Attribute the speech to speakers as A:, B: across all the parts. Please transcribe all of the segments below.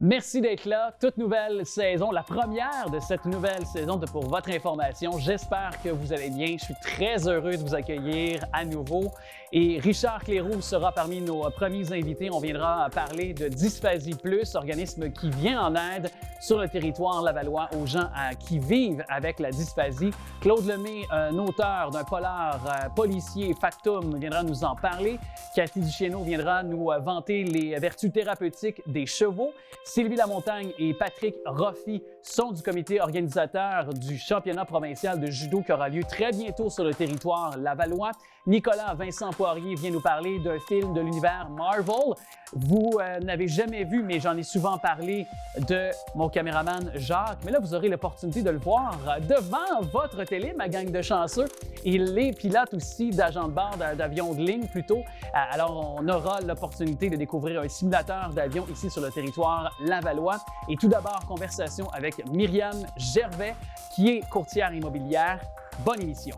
A: Merci d'être là. Toute nouvelle saison, la première de cette nouvelle saison de Pour votre information. J'espère que vous allez bien. Je suis très heureux de vous accueillir à nouveau. Et Richard Cléroux sera parmi nos premiers invités. On viendra parler de Dysphasie Plus, organisme qui vient en aide sur le territoire lavallois aux gens qui vivent avec la dysphasie. Claude Lemay, un auteur d'un polar policier Factum, viendra nous en parler. Cathy Duchesneau viendra nous vanter les vertus thérapeutiques des chevaux. Sylvie Lamontagne et Patrick Roffi sont du comité organisateur du championnat provincial de judo qui aura lieu très bientôt sur le territoire lavallois. Nicolas Vincent Poirier vient nous parler d'un film de l'univers Marvel. Vous n'avez jamais vu, mais j'en ai souvent parlé de mon caméraman Jacques. Mais là, vous aurez l'opportunité de le voir devant votre télé, ma gang de chanceux. Il est pilote aussi d'agent de bord d'avion de ligne plutôt. Alors, on aura l'opportunité de découvrir un simulateur d'avion ici sur le territoire lavallois. Et tout d'abord, conversation avec Myriam Gervais, qui est courtière immobilière. Bonne émission.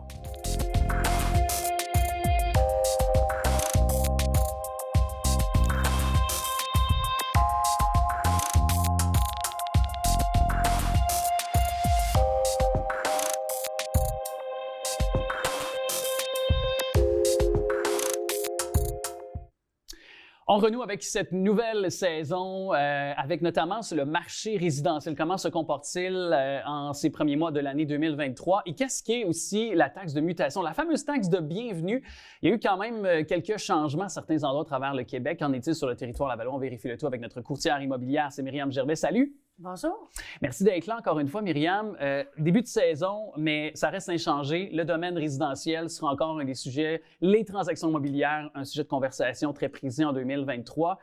A: On renoue avec cette nouvelle saison, avec notamment sur le marché résidentiel. Comment se comporte-t-il en ces premiers mois de l'année 2023? Et qu'est-ce qui est aussi la taxe de mutation, la fameuse taxe de bienvenue? Il y a eu quand même quelques changements à certains endroits à travers le Québec. Qu'en est-il sur le territoire lavallois? On vérifie le tout avec notre courtière immobilière, c'est Myriam Gervais. Salut!
B: Bonjour.
A: Merci d'être là encore une fois, Myriam. Début de saison, mais ça reste inchangé. Le domaine résidentiel sera encore un des sujets. Les transactions immobilières, un sujet de conversation très prisé en 2023.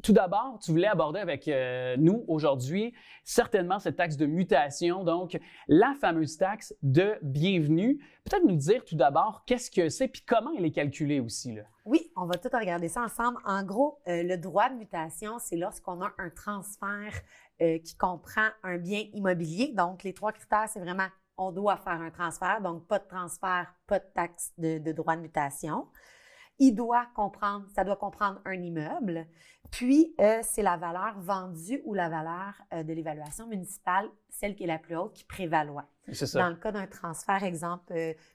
A: Tout d'abord, tu voulais aborder avec nous aujourd'hui certainement cette taxe de mutation, donc la fameuse taxe de bienvenue. Peut-être nous dire tout d'abord qu'est-ce que c'est puis comment elle est calculée aussi, là.
B: Oui, on va tout regarder ça ensemble. En gros, le droit de mutation, c'est lorsqu'on a un transfert qui comprend un bien immobilier. Donc, les trois critères, c'est vraiment on doit faire un transfert. Donc, pas de transfert, pas de taxe de droit de mutation. Ça doit comprendre un immeuble. Puis, c'est la valeur vendue ou la valeur de l'évaluation municipale, celle qui est la plus haute, qui prévaloit.
A: C'est ça.
B: Dans le cas d'un transfert, exemple,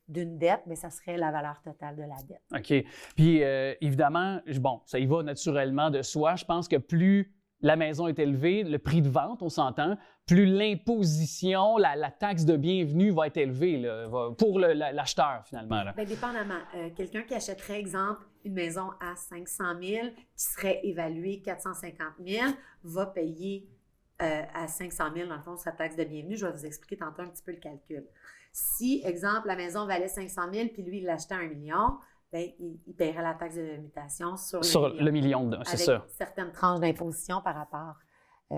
B: d'une dette, bien, ça serait la valeur totale de la dette.
A: OK. Puis, évidemment, bon, ça y va naturellement de soi. Je pense que plus la maison est élevée, le prix de vente, on s'entend, plus l'imposition, la taxe de bienvenue va être élevée là, pour l'acheteur, finalement. Là.
B: Bien, dépendamment. Quelqu'un qui achèterait, exemple, une maison à 500 000 qui serait évaluée 450 000 va payer à 500 000, dans le fond, sa taxe de bienvenue. Je vais vous expliquer tantôt un petit peu le calcul. Si, exemple, la maison valait 500 000 puis lui, il l'achetait à 1 million, bien, il paierait la taxe de mutation sur
A: le million, c'est ça.
B: Avec certaines tranches d'imposition par rapport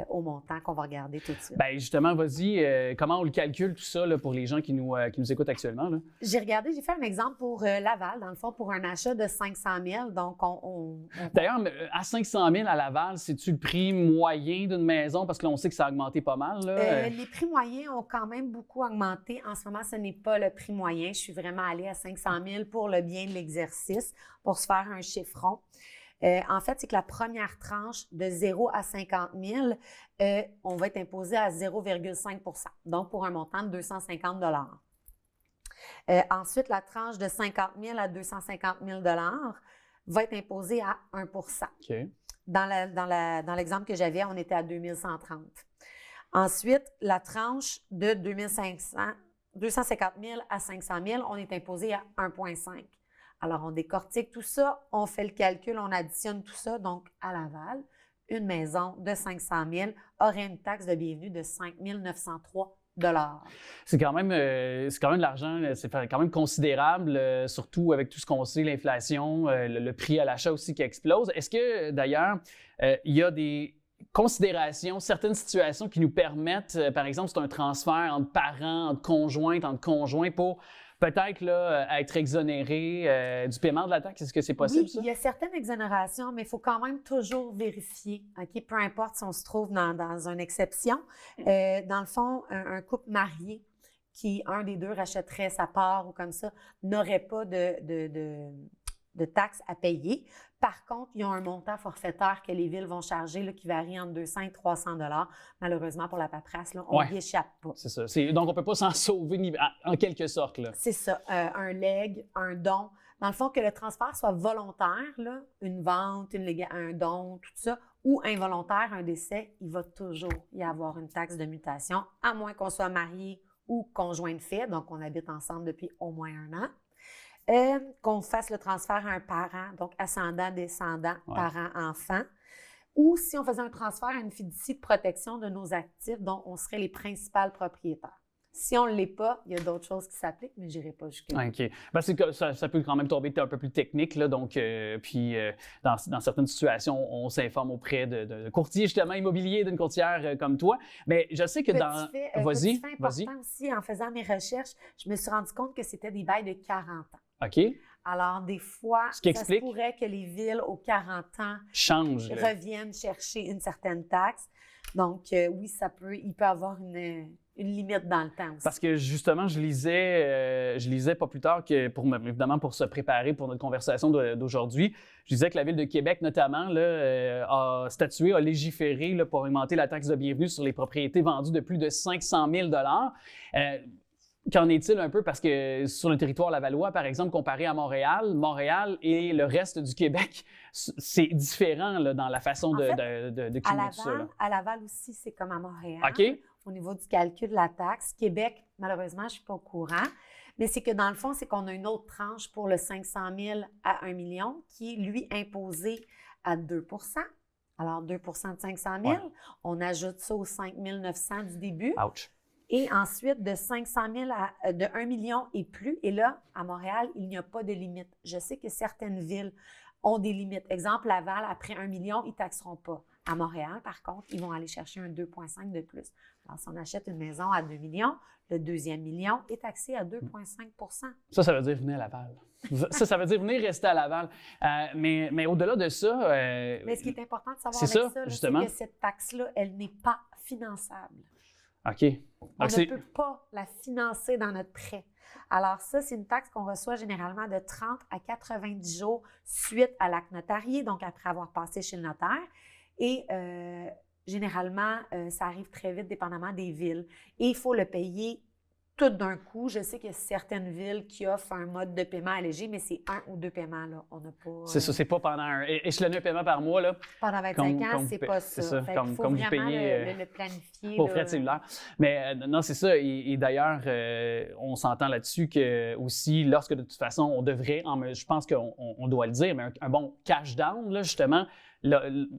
B: au montant qu'on va regarder tout de suite.
A: Bien, justement, vas-y, comment on le calcule tout ça là, pour les gens qui nous écoutent actuellement? Là?
B: J'ai fait un exemple pour Laval, dans le fond, pour un achat de 500 000. Donc,
A: D'ailleurs, à 500 000 à Laval, c'est-tu le prix moyen d'une maison? Parce que là, on sait que ça a augmenté pas mal. Là.
B: Les prix moyens ont quand même beaucoup augmenté. En ce moment, ce n'est pas le prix moyen. Je suis vraiment allée à 500 000 pour le bien de l'exercice, pour se faire un chiffron. En fait, c'est que la première tranche de 0 à 50 000, on va être imposé à 0,5 %, donc pour un montant de 250 $. Ensuite, la tranche de 50 000 à 250 000 $ va être imposée à 1 %.
A: Okay.
B: Dans l'exemple que j'avais, on était à 2130. Ensuite, la tranche de 250 000 à 500 000, on est imposé à 1,5 %. Alors, on décortique tout ça, on fait le calcul, on additionne tout ça. Donc, à Laval, une maison de 500 000 aurait une taxe de bienvenue de 5 903 $.
A: C'est quand même de l'argent, c'est quand même considérable, surtout avec tout ce qu'on sait, l'inflation, le prix à l'achat aussi qui explose. Est-ce que, d'ailleurs, il y a des considérations, certaines situations qui nous permettent, par exemple, c'est un transfert entre parents, entre conjointes, entre conjoints pour peut-être là, être exonéré du paiement de la taxe. Est-ce que c'est possible,
B: oui,
A: ça?
B: Il y a certaines exonérations, mais il faut quand même toujours vérifier. OK? Peu importe si on se trouve dans une exception. Dans le fond, un couple marié qui, un des deux, rachèterait sa part ou comme ça, n'aurait pas de taxes à payer. Par contre, ils ont un montant forfaitaire que les villes vont charger là, qui varie entre 200 et 300 $. Malheureusement, pour la paperasse, là, on n'y échappe pas.
A: C'est ça. Donc, on ne peut pas s'en sauver en quelque sorte. Là.
B: C'est ça. Un leg, un don. Dans le fond, que le transfert soit volontaire, là, une vente, un don, tout ça, ou involontaire, un décès, il va toujours y avoir une taxe de mutation, à moins qu'on soit marié ou conjoint de fait, donc on habite ensemble depuis au moins 1 an. Qu'on fasse le transfert à un parent, donc ascendant, descendant, parent, enfant. Ou si on faisait un transfert à une fiducie de protection de nos actifs dont on serait les principaux propriétaires. Si on ne l'est pas, il y a d'autres choses qui s'appliquent, mais je n'irai pas jusque-là.
A: OK. Ça peut quand même tomber un peu plus technique, là, donc, dans certaines situations, on s'informe auprès de courtiers, justement, immobiliers, d'une courtière comme toi. Mais je sais que
B: Vas-y. Important aussi, en faisant mes recherches, je me suis rendu compte que c'était des bails de 40 ans.
A: OK.
B: Alors, des fois, ça se pourrait que les villes aux 40 ans reviennent chercher une certaine taxe. Donc, oui, il peut avoir une limite dans le temps aussi.
A: Parce que justement, je lisais pas plus tard que, évidemment, pour se préparer pour notre conversation d'aujourd'hui, je disais que la Ville de Québec, notamment, là, a statué, a légiféré là, pour augmenter la taxe de bienvenue sur les propriétés vendues de plus de 500 000 $. Qu'en est-il un peu? Parce que sur le territoire lavallois, par exemple, comparé à Montréal et le reste du Québec, c'est différent là, dans la façon de cumuler tout ça. Là.
B: À Laval aussi, c'est comme à Montréal.
A: OK.
B: Au niveau du calcul de la taxe. Québec, malheureusement, je ne suis pas au courant. Mais c'est que dans le fond, c'est qu'on a une autre tranche pour le 500 000 à 1 million qui est, lui, imposé à 2 %. Alors, 2 % de 500 000, on ajoute ça aux 5 900 du début.
A: Ouch.
B: Et ensuite, de 500 000 de 1 million et plus. Et là, à Montréal, il n'y a pas de limite. Je sais que certaines villes ont des limites. Exemple, Laval, après 1 million, ils ne taxeront pas. À Montréal, par contre, ils vont aller chercher un 2,5 de plus. Alors, si on achète une maison à 2 millions, le deuxième million est taxé à 2,5 %.
A: Ça veut dire venir à Laval. ça veut dire venir rester à Laval. Mais au-delà de ça...
B: mais ce qui est important de savoir c'est que cette taxe-là, elle n'est pas finançable.
A: OK.
B: On ne peut pas la financer dans notre prêt. Alors ça, c'est une taxe qu'on reçoit généralement de 30 à 90 jours suite à l'acte notarié, donc après avoir passé chez le notaire. Et généralement, ça arrive très vite, dépendamment des villes. Et il faut le payer tout d'un coup. Je sais qu'il y a certaines villes qui offrent un mode de paiement allégé, mais c'est 1 ou 2 paiements. Là. On n'a pas.
A: C'est ça, c'est pas pendant échelonné un paiement par mois. Là,
B: pendant 25 ans, c'est pas ça.
A: C'est ça,
B: il faut
A: comme
B: vraiment
A: vous payez
B: le planifier.
A: Pour frais de cellulaire. Mais non, c'est ça. Et d'ailleurs, on s'entend là-dessus que aussi, lorsque de toute façon, on devrait, je pense qu'on doit le dire, mais un bon cash down, là, justement,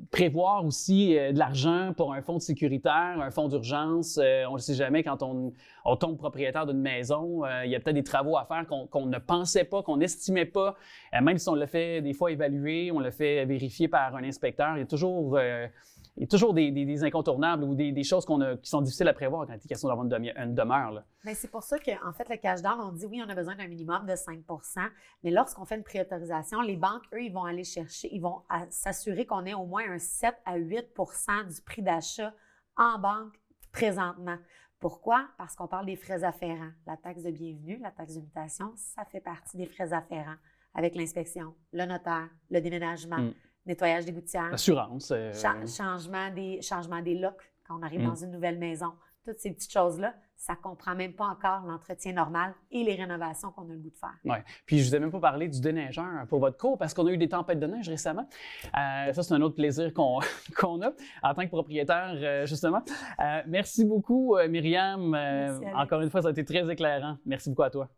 A: prévoir aussi de l'argent pour un fonds sécuritaire, un fonds d'urgence. On ne le sait jamais quand on tombe propriétaire d'une maison. Il y a peut-être des travaux à faire qu'on ne pensait pas, qu'on n'estimait pas. Même si on le fait des fois évaluer, on le fait vérifier par un inspecteur, il y a toujours des incontournables ou des choses qui sont difficiles à prévoir quand il est question d'avoir une demeure. Là.
B: Bien, c'est pour ça qu'en fait, le cash down, on dit oui, on a besoin d'un minimum de 5 %, mais lorsqu'on fait une préautorisation, les banques, eux, ils vont aller chercher, ils vont s'assurer qu'on ait au moins un 7 à 8 % du prix d'achat en banque présentement. Pourquoi? Parce qu'on parle des frais afférents. La taxe de bienvenue, la taxe de mutation, ça fait partie des frais afférents avec l'inspection, le notaire, le déménagement, nettoyage des gouttières,
A: l'assurance,
B: changement des locks quand on arrive dans une nouvelle maison. Toutes ces petites choses-là, ça ne comprend même pas encore l'entretien normal et les rénovations qu'on a le goût de faire.
A: Oui. Puis, je ne vous ai même pas parlé du déneigeur pour votre cour parce qu'on a eu des tempêtes de neige récemment. Ça, c'est un autre plaisir qu'on a en tant que propriétaire, justement. Merci beaucoup, Myriam.
B: Merci,
A: encore une fois, ça a été très éclairant. Merci beaucoup à toi.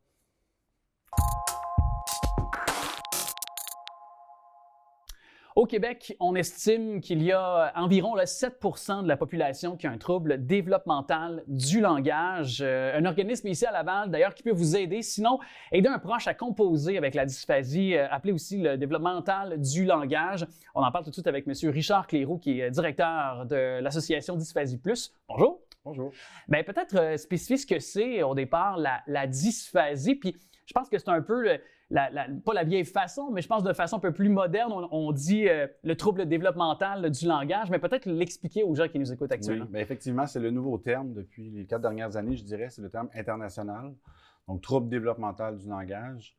A: Au Québec, on estime qu'il y a environ 7 % de la population qui a un trouble développemental du langage. Un organisme ici à Laval, d'ailleurs, qui peut vous aider. Sinon, aider un proche à composer avec la dysphasie, appelée aussi le développemental du langage. On en parle tout de suite avec M. Richard Cléroux, qui est directeur de l'association Dysphasie Plus. Bonjour.
C: Bonjour.
A: Bien, peut-être spécifier ce que c'est au départ, la dysphasie. Puis, je pense que c'est un peu... pas la vieille façon, mais je pense de façon un peu plus moderne, on dit le trouble développemental du langage, mais peut-être l'expliquer aux gens qui nous écoutent actuellement.
C: Oui, bien effectivement, c'est le nouveau terme depuis les 4 dernières années, je dirais, c'est le terme international. Donc, trouble développemental du langage.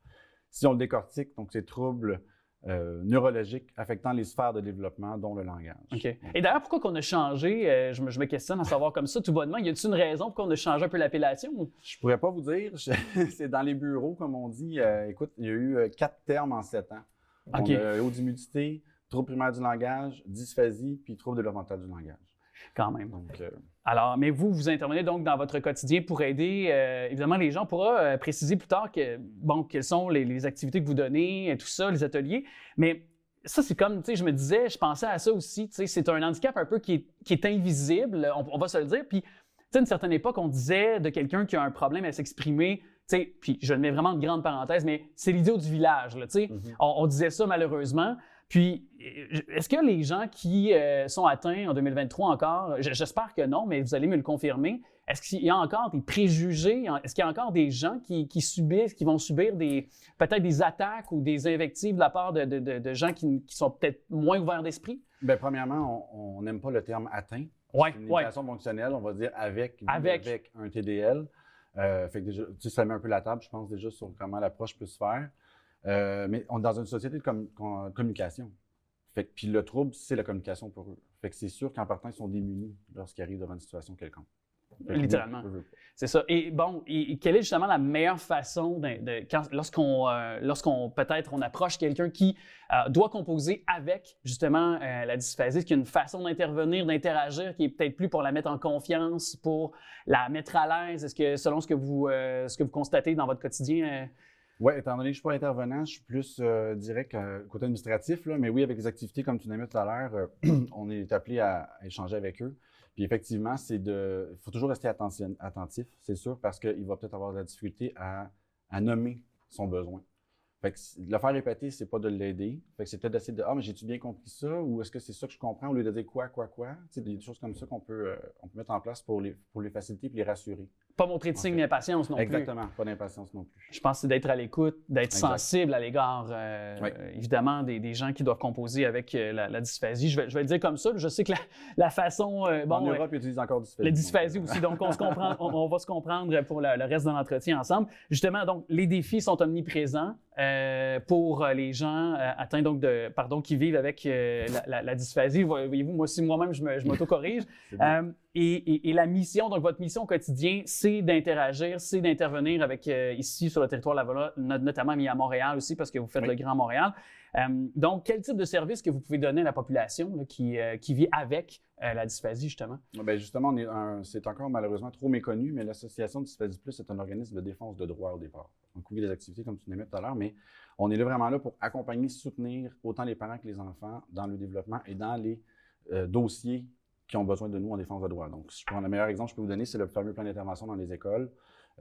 C: Si on le décortique, donc c'est troubles neurologiques affectant les sphères de développement, dont le langage.
A: OK. Et d'ailleurs, pourquoi qu'on a changé, je me questionne à savoir comme ça, tout bonnement, y a-t-il une raison pourquoi on a changé un peu l'appellation?
C: Je pourrais pas vous dire, c'est dans les bureaux, comme on dit. Écoute, il y a eu 4 termes en 7 ans.
A: OK.
C: On a haut d'humidité, trouble primaire du langage, dysphasie, puis trouble développemental du langage.
A: Quand même.
C: Donc,
A: Alors, mais vous intervenez donc dans votre quotidien pour aider, évidemment, les gens. On pourra préciser plus tard quelles sont les activités que vous donnez, tout ça, les ateliers. Mais ça, c'est comme, tu sais, je me disais, je pensais à ça aussi, tu sais, c'est un handicap un peu qui est invisible, on va se le dire. Puis, tu sais, à une certaine époque, on disait de quelqu'un qui a un problème à s'exprimer, tu sais, puis je le mets vraiment de grandes parenthèses, mais c'est l'idiot du village, là, tu sais. On disait ça malheureusement. Puis, est-ce que les gens qui sont atteints en 2023 encore, j'espère que non, mais vous allez me le confirmer, est-ce qu'il y a encore des préjugés? Est-ce qu'il y a encore des gens qui vont subir peut-être des attaques ou des invectives de la part de gens qui sont peut-être moins ouverts d'esprit?
C: bien, premièrement, on n'aime pas le terme « atteint ».
A: Oui,
C: C'est une limitation fonctionnelle, on va dire avec un TDL. Fait que déjà, tu sais, ça met un peu la table, je pense, déjà sur comment l'approche peut se faire. Mais on est dans une société de communication. Fait que, puis le trouble, c'est la communication pour eux. Fait que c'est sûr qu'en partant, ils sont démunis lorsqu'ils arrivent devant une situation quelconque.
A: Littéralement. C'est ça. Et bon, quelle est justement la meilleure façon lorsqu'on peut-être on approche quelqu'un qui doit composer avec justement la dysphasie? Est-ce qu'il y a une façon d'intervenir, d'interagir qui est peut-être plus pour la mettre en confiance, pour la mettre à l'aise? Est-ce que selon ce que vous constatez dans votre quotidien?
C: Oui, étant donné que je ne suis pas intervenant, je suis plus direct côté administratif, là, mais oui, avec les activités comme tu l'as mis tout à l'heure, on est appelé à échanger avec eux. Puis effectivement, il faut toujours rester attentif, c'est sûr, parce qu'il va peut-être avoir de la difficulté à nommer son besoin. Fait que le faire répéter, c'est pas de l'aider. Fait que c'est peut-être d'essayer de « Ah, mais j'ai-tu bien compris ça? » ou « Est-ce que c'est ça que je comprends? » au lieu de dire « Quoi? » Tu sais, des choses comme ça qu'on peut mettre en place pour les faciliter et les rassurer.
A: Pas montrer de signe d'impatience non plus.
C: Exactement, pas d'impatience non plus.
A: Je pense que c'est d'être à l'écoute, d'être sensible à l'égard, évidemment, des gens qui doivent composer avec la dysphasie. Je vais le dire comme ça. Je sais que la façon...
C: en Europe, ils utilisent encore dysphasie.
A: La dysphasie aussi, donc on va se comprendre pour le reste de l'entretien ensemble. Justement, donc, les défis sont omniprésents pour les gens atteints donc qui vivent avec la dysphasie. Voyez-vous, moi-même, je m'auto-corrige. Et la mission, donc votre mission au quotidien, c'est d'interagir, c'est d'intervenir avec ici sur le territoire de Lavallois, notamment mis à Montréal aussi, parce que vous faites le Grand Montréal. Donc, quel type de service que vous pouvez donner à la population là, qui vit avec la dysphasie, justement?
C: Bien, justement, c'est encore malheureusement trop méconnu, mais l'Association Dysphasie Plus est un organisme de défense de droits au départ. Donc, oui, des activités comme tu l'as mis tout à l'heure, mais on est là vraiment là pour accompagner, soutenir autant les parents que les enfants dans le développement et dans les dossiers qui ont besoin de nous en défense de droits. Donc, si je prends le meilleur exemple que je peux vous donner, c'est le fameux plan d'intervention dans les écoles.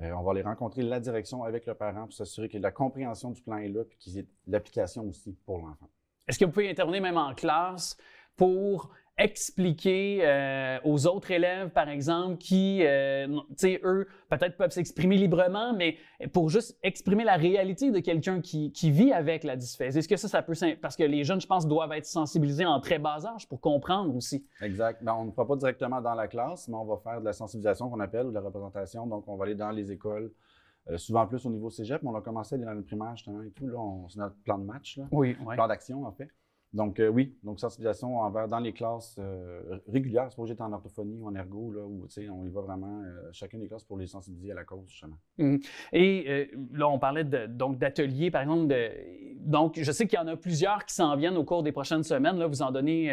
C: On va aller rencontrer la direction avec le parent pour s'assurer que la compréhension du plan est là, puis qu'il y ait l'application aussi pour l'enfant.
A: Est-ce que vous pouvez intervenir même en classe pour expliquer aux autres élèves, par exemple, qui, tu sais, eux, peut-être peuvent s'exprimer librement, mais pour juste exprimer la réalité de quelqu'un qui vit avec la dysphasie. Est-ce que ça peut... Parce que les jeunes, je pense, doivent être sensibilisés en très bas âge pour comprendre aussi.
C: Exact. Ben, on ne fera pas directement dans la classe, mais on va faire de la sensibilisation qu'on appelle ou de la représentation. Donc, on va aller dans les écoles, souvent plus au niveau cégep, mais on a commencé dans le primaire, justement, et tout. Là, c'est notre plan de match, là.
A: Oui.
C: Plan d'action, en fait. Donc, oui, donc sensibilisation dans les classes régulières, c'est pas obligé d'être en orthophonie ou en ergo, là, où on y va vraiment chacune des classes pour les sensibiliser à la cause, justement.
A: Et là, on parlait donc d'ateliers, par exemple. Donc, je sais qu'il y en a plusieurs qui s'en viennent au cours des prochaines semaines. Là, vous en donnez,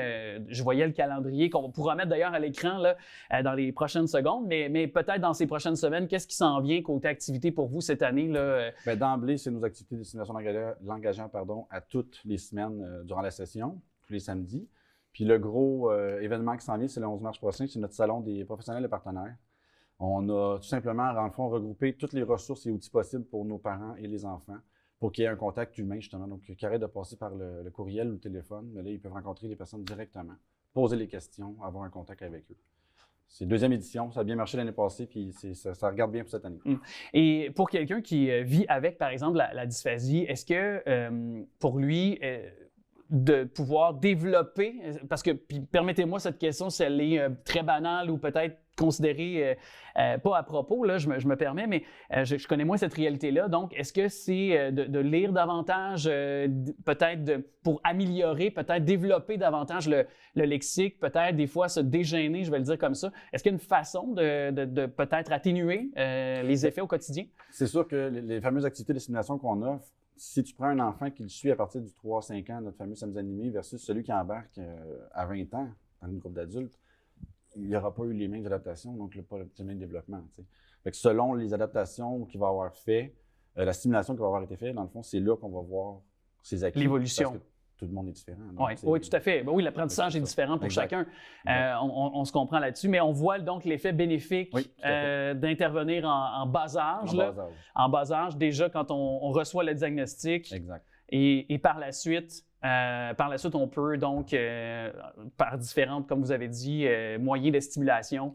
A: je voyais le calendrier qu'on pourra mettre d'ailleurs à l'écran là, dans les prochaines secondes, mais peut-être dans ces prochaines semaines, qu'est-ce qui s'en vient côté activité pour vous cette année? Là?
C: Bien, d'emblée, c'est nos activités de stimulation langagière à toutes les semaines durant la session, tous les samedis. Puis le gros événement qui s'en vient, c'est le 11 mars prochain, c'est notre salon des professionnels et partenaires. On a tout simplement, en fond, regroupé toutes les ressources et outils possibles pour nos parents et les enfants pour qu'il y ait un contact humain, justement. Donc, qui arrête de passer par le courriel ou le téléphone. Mais là, ils peuvent rencontrer les personnes directement, poser les questions, avoir un contact avec eux. C'est deuxième édition, ça a bien marché l'année passée, puis ça regarde bien pour cette année.
A: Et pour quelqu'un qui vit avec, par exemple, la dysphasie, est-ce que pour lui, de pouvoir développer, parce que, puis permettez-moi cette question si elle est très banale ou peut-être considérée pas à propos, là, je me permets, mais je connais moins cette réalité-là. Donc, est-ce que c'est de lire davantage, peut-être pour améliorer, peut-être développer davantage le lexique, peut-être des fois se dégêner, je vais le dire comme ça. Est-ce qu'il y a une façon de peut-être atténuer les effets au quotidien?
C: C'est sûr que les fameuses activités de stimulation qu'on offre, si tu prends un enfant qui le suit à partir du 3-5 ans, notre fameux samedi animé, versus celui qui embarque à 20 ans dans une groupe d'adultes, il n'y aura pas eu les mêmes adaptations, donc pas le même développement. Fait que selon les adaptations qu'il va avoir fait, la stimulation qui va avoir été faite, dans le fond, c'est là qu'on va voir ses acquis.
A: L'évolution.
C: Parce que tout le monde est différent. Donc,
A: oui, tout à fait. Ben oui, l'apprentissage est différent pour chacun. On se comprend là-dessus, mais on voit donc l'effet bénéfique d'intervenir en bas âge. En bas âge, déjà quand on reçoit le diagnostic.
C: Exact.
A: Et par la suite, on peut donc, par différentes, comme vous avez dit, moyens de stimulation,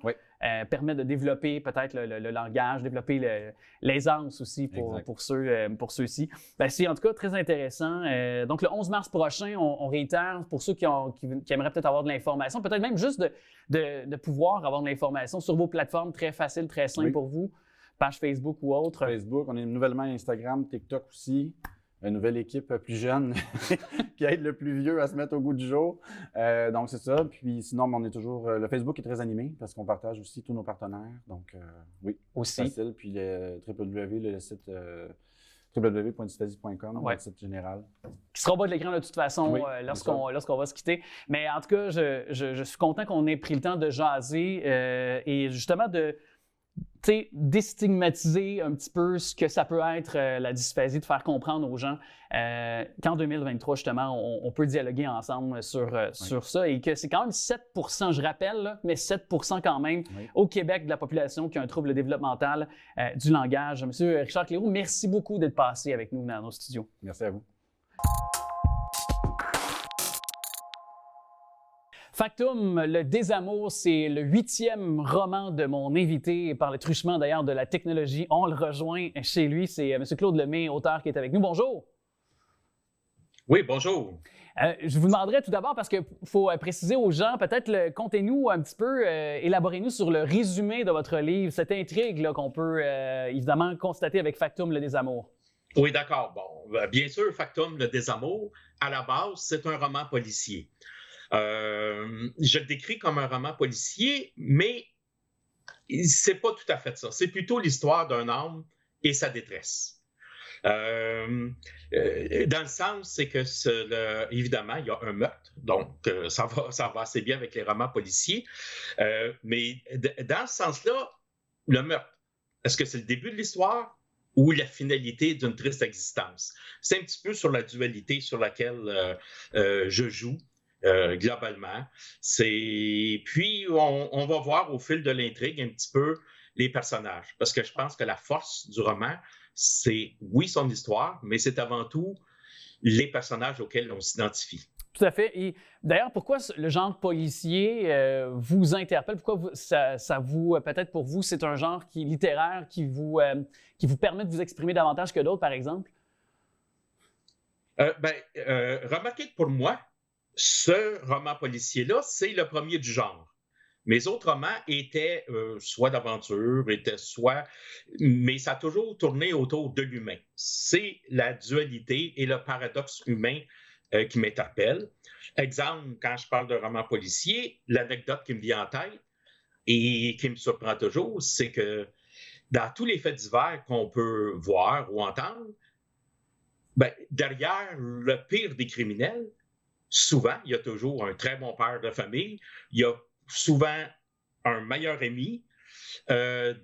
A: permettre de développer peut-être le langage, développer l'aisance aussi pour ceux-ci. C'est en tout cas très intéressant. Donc, le 11 mars prochain, on réitère, pour ceux qui aimeraient peut-être avoir de l'information, peut-être même juste de pouvoir avoir de l'information sur vos plateformes très faciles, très simples pour vous, page Facebook ou autre.
C: Facebook, on est nouvellement Instagram, TikTok aussi. Une nouvelle équipe plus jeune qui aide le plus vieux à se mettre au goût du jour. Donc, c'est ça. Puis sinon, on est toujours... le Facebook est très animé parce qu'on partage aussi tous nos partenaires. Donc, oui,
A: aussi.
C: Facile. Puis le site www.dysphasie.com, le site général.
A: Qui sera au bas de l'écran de toute façon lorsqu'on va se quitter. Mais en tout cas, je suis content qu'on ait pris le temps de jaser et justement de déstigmatiser un petit peu ce que ça peut être la dysphasie, de faire comprendre aux gens qu'en 2023, justement, on peut dialoguer ensemble sur ça et que c'est quand même 7%, je rappelle, là, mais 7% quand même au Québec de la population qui a un trouble développemental du langage. Monsieur Richard Cléroux, merci beaucoup d'être passé avec nous dans nos studios.
C: Merci à vous.
A: Factum, le désamour, c'est le 8e roman de mon invité, par le truchement d'ailleurs de la technologie. On le rejoint chez lui, c'est M. Claude Lemay, auteur qui est avec nous. Bonjour.
D: Oui, bonjour.
A: Je vous demanderais tout d'abord, parce qu'il faut préciser aux gens, peut-être contez-nous un petit peu, élaborez-nous sur le résumé de votre livre, cette intrigue qu'on peut évidemment constater avec Factum, le désamour.
D: Oui, d'accord. Bon, bien sûr, Factum, le désamour, à la base, c'est un roman policier. Je le décris comme un roman policier, mais c'est pas tout à fait ça. C'est plutôt l'histoire d'un homme et sa détresse. Dans le sens, c'est que évidemment, il y a un meurtre, donc ça va assez bien avec les romans policiers. Mais dans ce sens-là, le meurtre, est-ce que c'est le début de l'histoire ou la finalité d'une triste existence? C'est un petit peu sur la dualité sur laquelle je joue. Globalement. Puis, on va voir au fil de l'intrigue un petit peu les personnages. Parce que je pense que la force du roman, c'est, oui, son histoire, mais c'est avant tout les personnages auxquels on s'identifie.
A: Tout à fait. Et d'ailleurs, pourquoi le genre policier vous interpelle? Pourquoi ça vous, peut-être pour vous, c'est un genre littéraire qui vous permet de vous exprimer davantage que d'autres, par exemple?
D: Remarquez que pour moi, ce roman policier-là, c'est le premier du genre. Mes autres romans étaient soit d'aventure, mais ça a toujours tourné autour de l'humain. C'est la dualité et le paradoxe humain qui m'interpellent. Exemple, quand je parle de roman policier, l'anecdote qui me vient en tête et qui me surprend toujours, c'est que dans tous les faits divers qu'on peut voir ou entendre, derrière le pire des criminels, souvent, il y a toujours un très bon père de famille, il y a souvent un meilleur ami.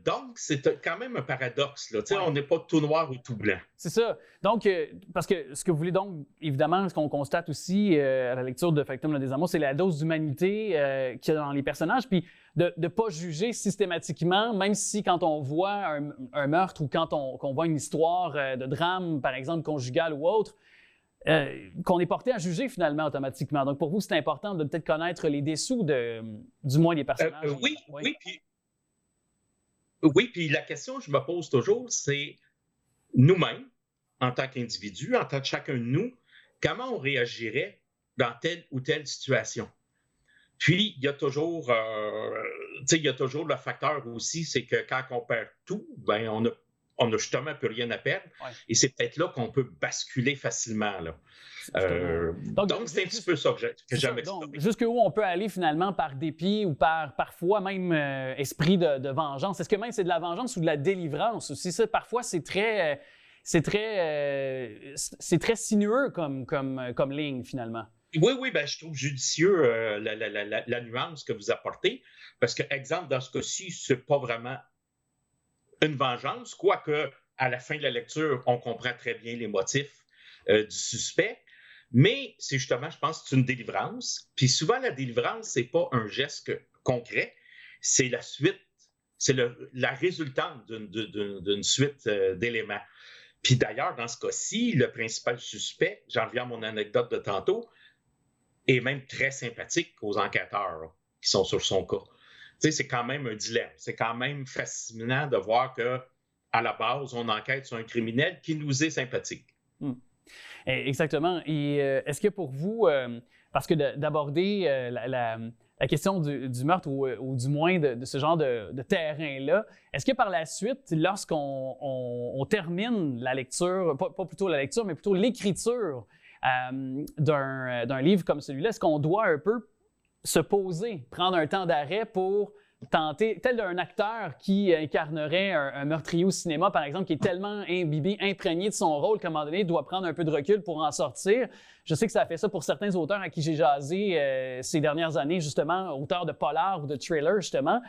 D: Donc, c'est quand même un paradoxe. Là. On n'est pas tout noir ou tout blanc. C'est
A: ça. Donc, parce que ce que vous voulez donc, évidemment, ce qu'on constate aussi à la lecture de Factum, le désamour, c'est la dose d'humanité qu'il y a dans les personnages, puis de ne pas juger systématiquement, même si quand on voit un meurtre ou quand on voit une histoire de drame, par exemple, conjugal ou autre, qu'on est porté à juger finalement automatiquement. Donc, pour vous, c'est important de peut-être connaître les dessous du moins des personnages.
D: Oui, puis la question que je me pose toujours, c'est nous-mêmes, en tant qu'individus, en tant que chacun de nous, comment on réagirait dans telle ou telle situation. Puis, il y a toujours le facteur aussi, c'est que quand on perd tout, ben on a justement plus rien à perdre. Ouais. Et c'est peut-être là qu'on peut basculer facilement. Là. Donc, c'est un petit peu ça que j'aime exprimer.
A: Jusqu'où on peut aller finalement par dépit ou parfois même esprit de vengeance. Est-ce que même c'est de la vengeance ou de la délivrance aussi? Ça, parfois, c'est très sinueux comme ligne finalement.
D: Oui, ben, je trouve judicieux la nuance que vous apportez. Parce que, exemple, dans ce cas-ci, c'est pas vraiment une vengeance, quoique à la fin de la lecture, on comprend très bien les motifs du suspect. Mais c'est justement, je pense, c'est une délivrance. Puis souvent, la délivrance, c'est pas un geste concret, c'est la suite, c'est la résultante d'une suite d'éléments. Puis d'ailleurs, dans ce cas-ci, le principal suspect, j'en reviens à mon anecdote de tantôt, est même très sympathique aux enquêteurs là, qui sont sur son cas. Tu sais, c'est quand même un dilemme. C'est quand même fascinant de voir qu'à la base, on enquête sur un criminel qui nous est sympathique.
A: Exactement. Et est-ce que pour vous, parce que d'aborder la question du meurtre ou du moins de ce genre de terrain-là, est-ce que par la suite, lorsqu'on termine la lecture, pas plutôt la lecture, mais plutôt l'écriture d'un livre comme celui-là, est-ce qu'on doit un peu se poser, prendre un temps d'arrêt pour tenter, tel un acteur qui incarnerait un meurtrier au cinéma, par exemple, qui est tellement imbibé, imprégné de son rôle qu'à un moment donné, il doit prendre un peu de recul pour en sortir. Je sais que ça a fait ça pour certains auteurs à qui j'ai jasé ces dernières années, justement, auteurs de polar ou de thriller, justement.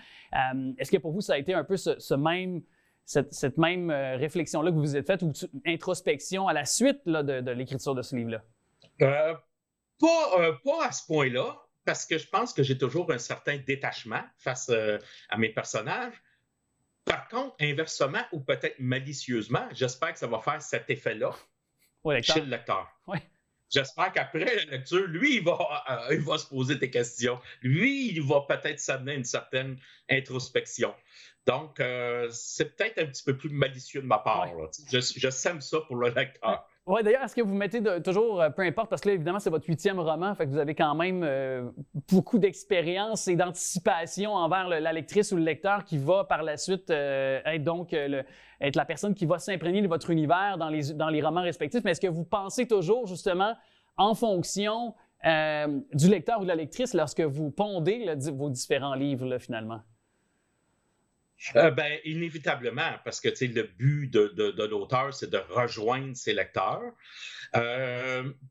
A: Est-ce que pour vous, ça a été un peu cette même réflexion-là que vous vous êtes faite ou introspection à la suite là, de l'écriture de ce livre-là?
D: Pas à ce point-là. Parce que je pense que j'ai toujours un certain détachement face à mes personnages. Par contre, inversement ou peut-être malicieusement, j'espère que ça va faire cet effet-là chez le lecteur.
A: Oui.
D: J'espère qu'après la lecture, lui, il va se poser des questions. Lui, il va peut-être s'amener à une certaine introspection. Donc, c'est peut-être un petit peu plus malicieux de ma part. Ouais. Je sème ça pour le lecteur.
A: Oui, d'ailleurs, est-ce que vous mettez toujours, peu importe, parce que là, évidemment, c'est votre 8e roman, fait que vous avez quand même beaucoup d'expérience et d'anticipation envers la lectrice ou le lecteur qui va par la suite être la personne qui va s'imprégner de votre univers dans les romans respectifs. Mais est-ce que vous pensez toujours, justement, en fonction du lecteur ou de la lectrice lorsque vous pondez vos différents livres, là, finalement?
D: Inévitablement, parce que le but de l'auteur, c'est de rejoindre ses lecteurs.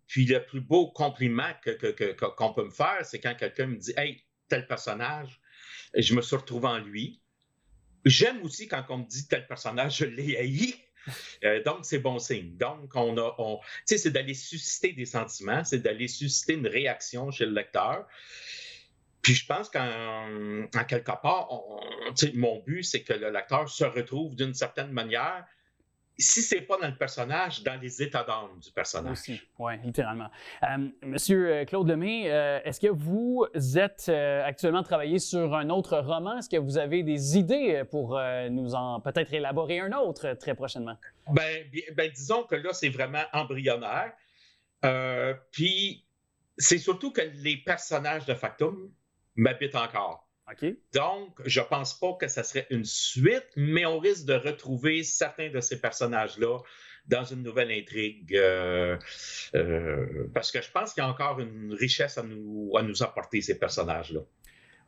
D: Puis le plus beau compliment qu'on peut me faire, c'est quand quelqu'un me dit « Hey, tel personnage, je me suis retrouvé en lui. » J'aime aussi quand on me dit « Tel personnage, je l'ai haï. » Donc, c'est bon signe. Donc, c'est d'aller susciter des sentiments, c'est d'aller susciter une réaction chez le lecteur. Puis je pense qu'en quelque part, mon but, c'est que le lecteur se retrouve d'une certaine manière, si ce n'est pas dans le personnage, dans les états d'âme du personnage.
A: Aussi, oui, littéralement. Monsieur Claude Lemay, est-ce que vous êtes actuellement travaillé sur un autre roman? Est-ce que vous avez des idées pour nous en peut-être élaborer un autre très prochainement?
D: Disons que là, c'est vraiment embryonnaire. Puis c'est surtout que les personnages de Factum m'habite encore.
A: Okay.
D: Donc, je ne pense pas que ça serait une suite, mais on risque de retrouver certains de ces personnages-là dans une nouvelle intrigue, parce que je pense qu'il y a encore une richesse à nous apporter, ces personnages-là.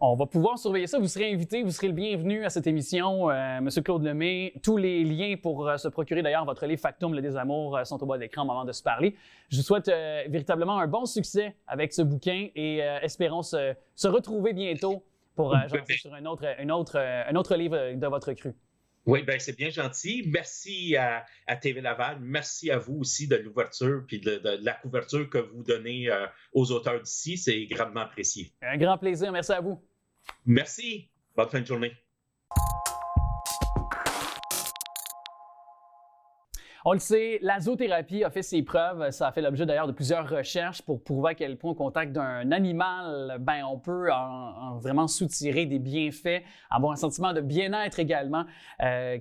A: On va pouvoir surveiller ça. Vous serez invité, vous serez le bienvenu à cette émission, M. Claude Lemay. Tous les liens pour se procurer d'ailleurs votre livre Factum, le désamour, sont au bas de l'écran au moment de se parler. Je vous souhaite véritablement un bon succès avec ce bouquin et espérons se retrouver bientôt pour jaser sur un autre livre de votre cru.
D: Oui, c'est bien gentil. Merci à TV Laval. Merci à vous aussi de l'ouverture et de la couverture que vous donnez aux auteurs d'ici. C'est grandement apprécié.
A: Un grand plaisir. Merci à vous.
D: Merci. Bonne fin de journée.
A: On le sait, la zoothérapie a fait ses preuves. Ça a fait l'objet d'ailleurs de plusieurs recherches pour prouver à quel point au contact d'un animal, ben, on peut en vraiment soutirer des bienfaits, avoir un sentiment de bien-être également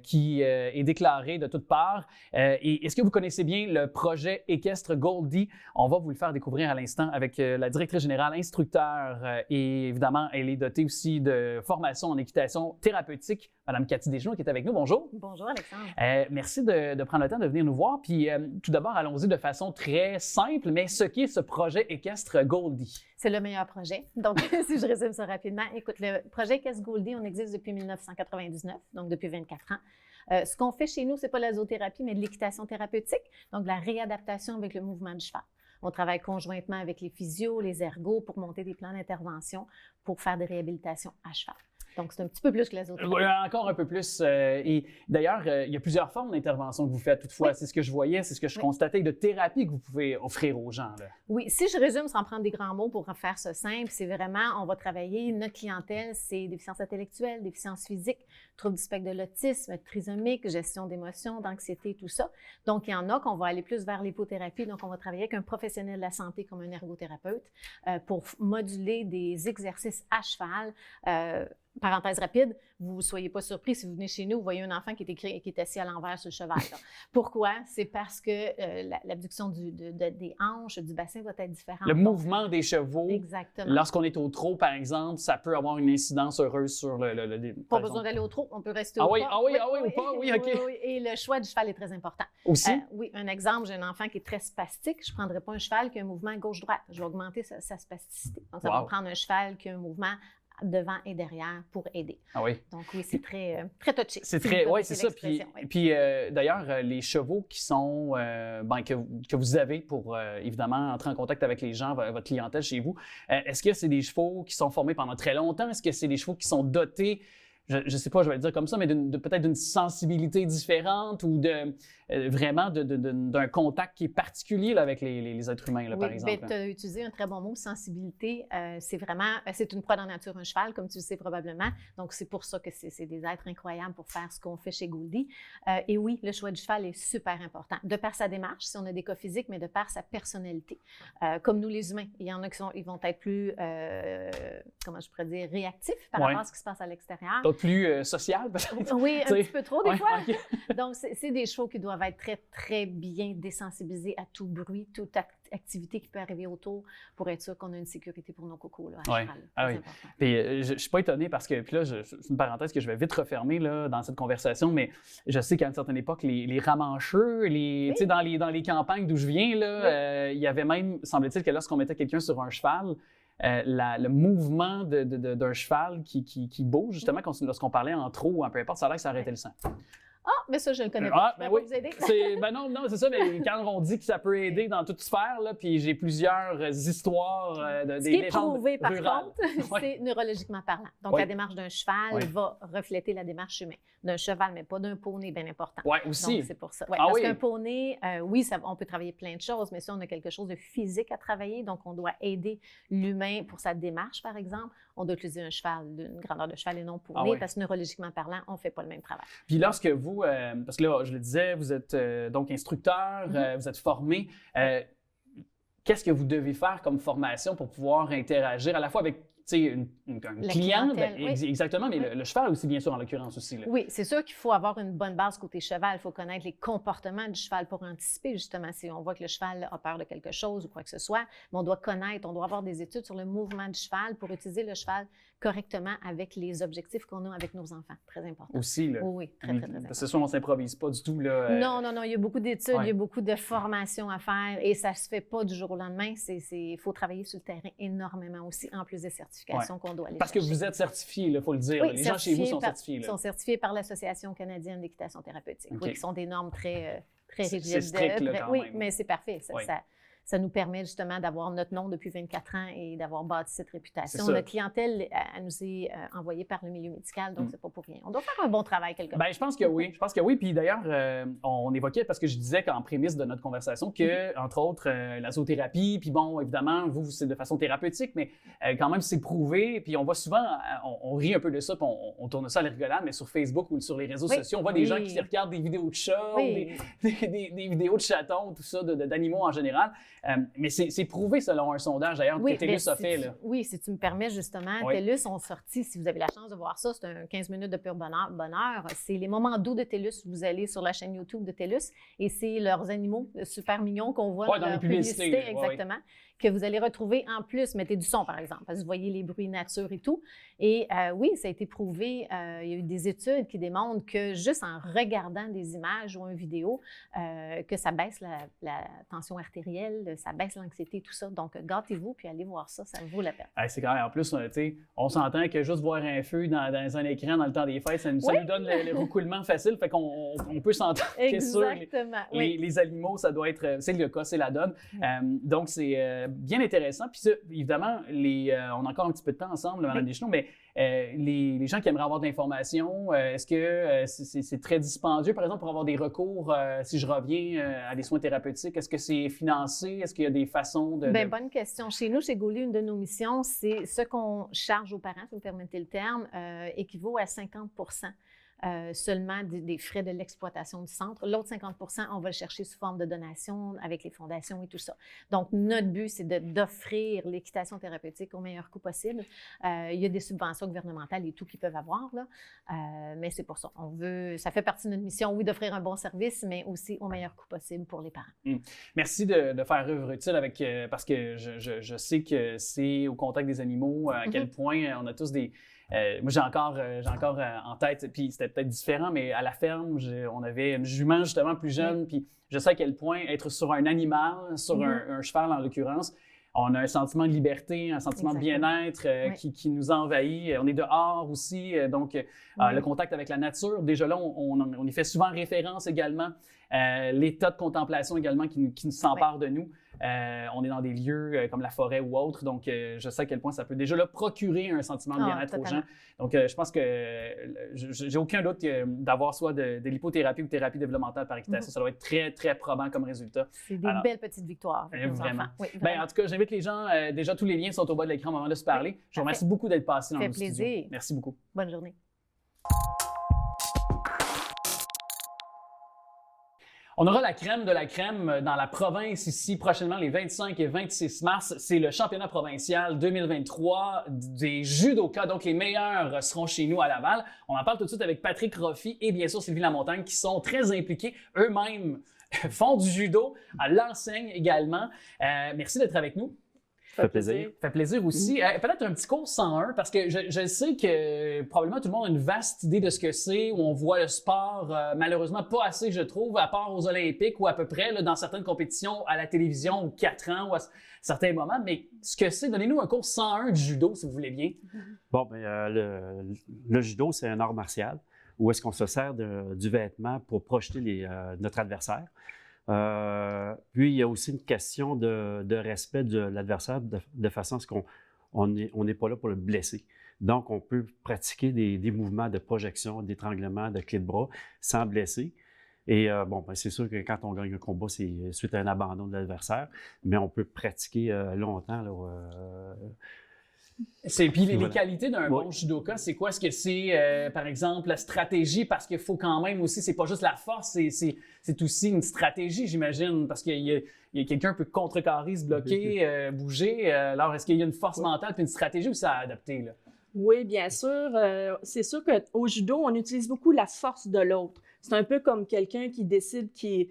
A: qui est déclaré de toutes parts. Et est-ce que vous connaissez bien le projet équestre Goldie? On va vous le faire découvrir à l'instant avec la directrice générale, instructeur et évidemment, elle est dotée aussi de formation en équitation thérapeutique. Madame Cathy Desgenoux qui est avec nous. Bonjour.
E: Bonjour, Alexandre.
A: Merci de prendre le temps de venir nous voir. Puis tout d'abord, allons-y de façon très simple, mais ce qu'est ce projet équestre Goldie?
E: C'est le meilleur projet. Donc, si je résume ça rapidement, écoute, le projet équestre Goldie, on existe depuis 1999, donc depuis 24 ans. Ce qu'on fait chez nous, c'est pas la zoothérapie, mais de l'équitation thérapeutique, donc de la réadaptation avec le mouvement du cheval. On travaille conjointement avec les physios, les ergos pour monter des plans d'intervention pour faire des réhabilitations à cheval. Donc, c'est un petit peu plus que la zoothérapie.
A: Oui, encore un peu plus. Et d'ailleurs, il y a plusieurs formes d'intervention que vous faites toutefois. Oui. C'est ce que je voyais, c'est ce que je constatais, de thérapie que vous pouvez offrir aux gens. Là.
E: Oui, si je résume sans prendre des grands mots pour faire ça simple, c'est vraiment, on va travailler, notre clientèle, c'est déficience intellectuelle, déficience physique, troubles du spectre de l'autisme, trisomique, gestion d'émotions, d'anxiété, tout ça. Donc, il y en a qu'on va aller plus vers l'hypothérapie. Donc, on va travailler avec un professionnel de la santé comme un ergothérapeute pour moduler des exercices à cheval. Parenthèse rapide, vous ne soyez pas surpris si vous venez chez nous, vous voyez un enfant qui est assis à l'envers sur le cheval. Là. Pourquoi? C'est parce que l'abduction des hanches, du bassin va être différente.
A: Le mouvement des chevaux,
E: exactement.
A: Lorsqu'on est au trot, par exemple, ça peut avoir une incidence heureuse sur le
E: pas besoin d'aller au trot, on peut rester au pas.
A: Au pas, oui, OK.
E: Oui. Et le choix du cheval est très important.
A: Aussi?
E: Oui, un exemple, j'ai un enfant qui est très spastique, je ne prendrai pas un cheval qui a un mouvement gauche-droite. Je vais augmenter sa spasticité. Donc, ça va prendre un cheval qui a un mouvement devant et derrière pour aider.
A: Ah oui.
E: Donc oui, c'est très touché.
A: C'est très, oui, c'est ça. Puis d'ailleurs, les chevaux qui sont, que vous avez pour évidemment entrer en contact avec les gens, votre clientèle chez vous, est-ce que c'est des chevaux qui sont formés pendant très longtemps? Est-ce que c'est des chevaux qui sont dotés, je ne sais pas, je vais le dire comme ça, mais peut-être d'une sensibilité différente ou vraiment d'un contact qui est particulier là, avec les êtres humains, là, par exemple?
E: Oui, tu as utilisé un très bon mot, sensibilité. C'est une proie dans la nature, un cheval, comme tu le sais probablement. Donc, c'est pour ça que c'est des êtres incroyables pour faire ce qu'on fait chez Goldie. Et oui, le choix du cheval est super important. De par sa démarche, si on a des cas physiques, mais de par sa personnalité. Comme nous, les humains, il y en a ils vont être plus, comment je pourrais dire, réactifs par rapport à ce qui se passe à l'extérieur.
A: Plus social, peut-être?
E: Oui, un petit peu trop, des fois.
A: Okay.
E: Donc, c'est des chevaux qui doivent être très, très bien désensibilisés à tout bruit, toute activité qui peut arriver autour pour être sûr qu'on a une sécurité pour nos cocos là, à cheval.
A: Ah oui. Puis, je ne suis pas étonné parce que, puis là, c'est une parenthèse que je vais vite refermer là, dans cette conversation, mais je sais qu'à une certaine époque, les ramancheux, dans les campagnes d'où je viens, là, il y avait même, semble-t-il, que lorsqu'on mettait quelqu'un sur un cheval, le mouvement d'un cheval qui bouge, justement, lorsqu'on parlait en trot ou peu importe, ça a l'air que ça arrêtait le sang.
E: Ah, mais ça, je le connais pas.
A: Je vais pas vous aider. Non, c'est ça, mais quand on dit que ça peut aider dans toute sphère, là, puis j'ai plusieurs histoires des légendes rurales.
E: Ce qui est prouvé, par contre, c'est neurologiquement parlant. Donc, la démarche d'un cheval va refléter la démarche humaine. D'un cheval, mais pas d'un poney, bien important.
A: Oui, aussi.
E: Donc, c'est pour ça. Parce qu'un poney, on peut travailler plein de choses, mais si on a quelque chose de physique à travailler, donc on doit aider l'humain pour sa démarche, par exemple, on doit utiliser un cheval d'une grandeur de cheval et non poney, parce que neurologiquement parlant, on ne fait pas le même travail.
A: Puis lorsque vous, parce que là, je le disais, vous êtes donc instructeur, vous êtes formé. Qu'est-ce que vous devez faire comme formation pour pouvoir interagir à la fois avec une cliente, exactement, mais le cheval aussi, bien sûr, en l'occurrence aussi. Là.
E: Oui, c'est sûr qu'il faut avoir une bonne base côté cheval. Il faut connaître les comportements du cheval pour anticiper, justement, si on voit que le cheval a peur de quelque chose ou quoi que ce soit. Mais on doit connaître, on doit avoir des études sur le mouvement du cheval pour utiliser le cheval correctement avec les objectifs qu'on a avec nos enfants. Très important.
A: Aussi, là.
E: Oui, très important.
A: C'est sûr, on ne s'improvise pas du tout, là.
E: Non, il y a beaucoup d'études, il y a beaucoup de formations à faire et ça ne se fait pas du jour au lendemain. Il faut travailler sur le terrain énormément aussi, en plus des certifications qu'on doit aller
A: Parce que vous êtes certifié, il faut le dire. Les gens chez vous sont certifiés.
E: Ils sont certifiés par l'Association canadienne d'équitation thérapeutique, qui sont des normes très rigides.
A: C'est strict, là, quand
E: oui,
A: même.
E: mais c'est parfait. Ça nous permet justement d'avoir notre nom depuis 24 ans et d'avoir bâti cette réputation.
A: C'est ça.
E: Notre clientèle, elle nous est envoyée par le milieu médical, donc c'est pas pour rien. On doit faire un bon travail quelque part.
A: Ben, je pense que oui. Je pense que oui. Puis d'ailleurs, on évoquait, parce que je disais qu'en prémisse de notre conversation, que, entre autres, la zoothérapie, puis bon, évidemment, vous, c'est de façon thérapeutique, mais quand même, c'est prouvé. Puis on voit souvent, on rit un peu de ça, puis on tourne ça à la rigolade, mais sur Facebook ou sur les réseaux sociaux, on voit des gens qui regardent des vidéos de chats, ou des vidéos de chatons, tout ça, d'animaux en général. Mais c'est prouvé selon un sondage, d'ailleurs, que TELUS a fait. Là.
E: Oui, si tu me permets, justement, TELUS ont sorti, si vous avez la chance de voir ça, c'est un 15 minutes de pur bonheur. C'est les moments doux de TELUS. Vous allez sur la chaîne YouTube de TELUS et c'est leurs animaux super mignons qu'on voit dans leur publicité. Exactement. Que vous allez retrouver en plus. Mettez du son, par exemple, parce que vous voyez les bruits nature et tout. Et oui, ça a été prouvé. Il y a eu des études qui démontrent que juste en regardant des images ou une vidéo, que ça baisse la tension artérielle, ça baisse l'anxiété, tout ça. Donc, gâtez-vous puis allez voir ça, ça vaut la peine.
A: C'est clair. En plus, on s'entend que juste voir un feu dans un écran dans le temps des fêtes, ça nous donne le roucoulement facile. Fait qu'on peut s'entendre que sur les animaux, ça doit être... C'est le cas, c'est la donne. Donc, c'est bien intéressant. Puis ça, évidemment, on a encore un petit peu de temps ensemble, Mme Deschenaux, mais les gens qui aimeraient avoir de l'information, est-ce que c'est très dispendieux, par exemple, pour avoir des recours, si je reviens à des soins thérapeutiques? Est-ce que c'est financé? Est-ce qu'il y a des façons de...
E: Bien, bonne question. Chez nous, chez Gaulier, une de nos missions, c'est ce qu'on charge aux parents, si vous me permettez le terme, équivaut à 50 seulement des frais de l'exploitation du centre. L'autre 50 on va le chercher sous forme de donation avec les fondations et tout ça. Donc, notre but, c'est d'offrir l'équitation thérapeutique au meilleur coût possible. Il y a des subventions gouvernementales et tout qu'ils peuvent avoir, là. Mais c'est pour ça. Ça fait partie de notre mission, oui, d'offrir un bon service, mais aussi au meilleur coût possible pour les parents.
A: Merci de faire œuvre utile parce que je sais que c'est au contact des animaux, à quel point on a tous des... moi, j'ai encore en tête, puis c'était peut-être différent, mais à la ferme, on avait une jument justement plus jeune, puis je sais à quel point être sur un animal, sur un cheval en l'occurrence, on a un sentiment de liberté, un sentiment de bien-être qui nous envahit. On est dehors aussi, donc le contact avec la nature, déjà là, on y fait souvent référence également. L'état de contemplation également qui nous s'empare de nous. On est dans des lieux comme la forêt ou autre, donc je sais à quel point ça peut déjà là procurer un sentiment de bien-être aux gens. Donc je pense que j'ai aucun doute d'avoir soit de l'hypothérapie ou thérapie développementale par équitation. Ça doit être très, très probant comme résultat.
E: C'est des belles petites victoires.
A: Vraiment.
E: Oui,
A: vraiment. En tout cas, j'invite les gens, déjà tous les liens sont au bas de l'écran au moment de se parler. Je vous remercie beaucoup d'être passé dans le studio. Ça fait plaisir. Merci beaucoup.
E: Bonne journée.
A: On aura la crème de la crème dans la province ici prochainement les 25 et 26 mars. C'est le championnat provincial 2023 des judokas. Donc, les meilleurs seront chez nous à Laval. On en parle tout de suite avec Patrick Roffy et bien sûr Sylvie Lamontagne qui sont très impliqués eux-mêmes, font du judo, l'enseignent également. Merci d'être avec nous.
F: Ça fait plaisir.
A: Ça fait plaisir aussi. Peut-être un petit cours 101, parce que je sais que probablement tout le monde a une vaste idée de ce que c'est, où on voit le sport, malheureusement pas assez, je trouve, à part aux Olympiques ou à peu près là, dans certaines compétitions à la télévision ou 4 ans ou à certains moments. Mais ce que c'est, donnez-nous un cours 101 du judo, si vous voulez bien.
F: Bon, bien, le judo, c'est un art martial où est-ce qu'on se sert du vêtement pour projeter notre adversaire. Puis, il y a aussi une question de respect de l'adversaire de façon à ce qu'on n'est pas là pour le blesser. Donc, on peut pratiquer des mouvements de projection, d'étranglement, de clé de bras sans blesser. Et bon, ben, c'est sûr que quand on gagne un combat, c'est suite à un abandon de l'adversaire, mais on peut pratiquer longtemps.
A: Puis les qualités d'un bon judoka, c'est quoi? Est-ce que c'est, par exemple, la stratégie? Parce qu'il faut quand même aussi, c'est pas juste la force, c'est aussi une stratégie, j'imagine, parce qu'il y a quelqu'un peut contrecarrer, se bloquer, bouger. Alors, est-ce qu'il y a une force mentale puis une stratégie aussi à adapter, là?
G: Oui, bien sûr. C'est sûr qu'au judo, on utilise beaucoup la force de l'autre. C'est un peu comme quelqu'un qui décide, qui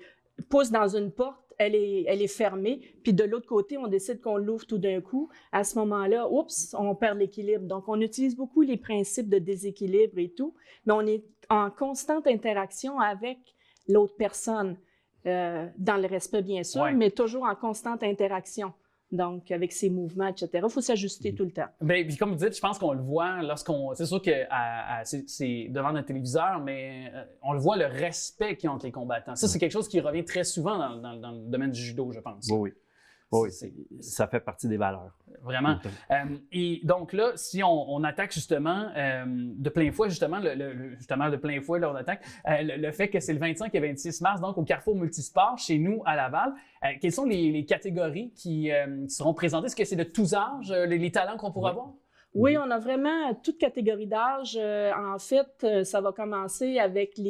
G: pousse dans une porte, elle est fermée, puis de l'autre côté, on décide qu'on l'ouvre tout d'un coup. À ce moment-là, oups, on perd l'équilibre. Donc, on utilise beaucoup les principes de déséquilibre et tout, mais on est en constante interaction avec l'autre personne, dans le respect, bien sûr, mais toujours en constante interaction. Donc, avec ses mouvements, etc. Il faut s'ajuster tout le temps.
A: Bien, puis comme vous dites, je pense qu'on le voit c'est sûr que c'est devant notre téléviseur, mais on le voit, le respect qu'ils ont entre les combattants. Ça, c'est quelque chose qui revient très souvent dans le domaine du judo, je pense.
F: Oui. Oui, ça fait partie des valeurs.
A: Vraiment. Et donc là, si on attaque justement de plein fouet, justement de plein fouet, là, on attaque le fait que c'est le 25 et 26 mars, donc au Carrefour Multisport, chez nous à Laval. Quelles sont les catégories qui seront présentées? Est-ce que c'est de tous âges, les talents qu'on pourra voir?
G: Oui, on a vraiment toute catégorie d'âge. En fait, ça va commencer avec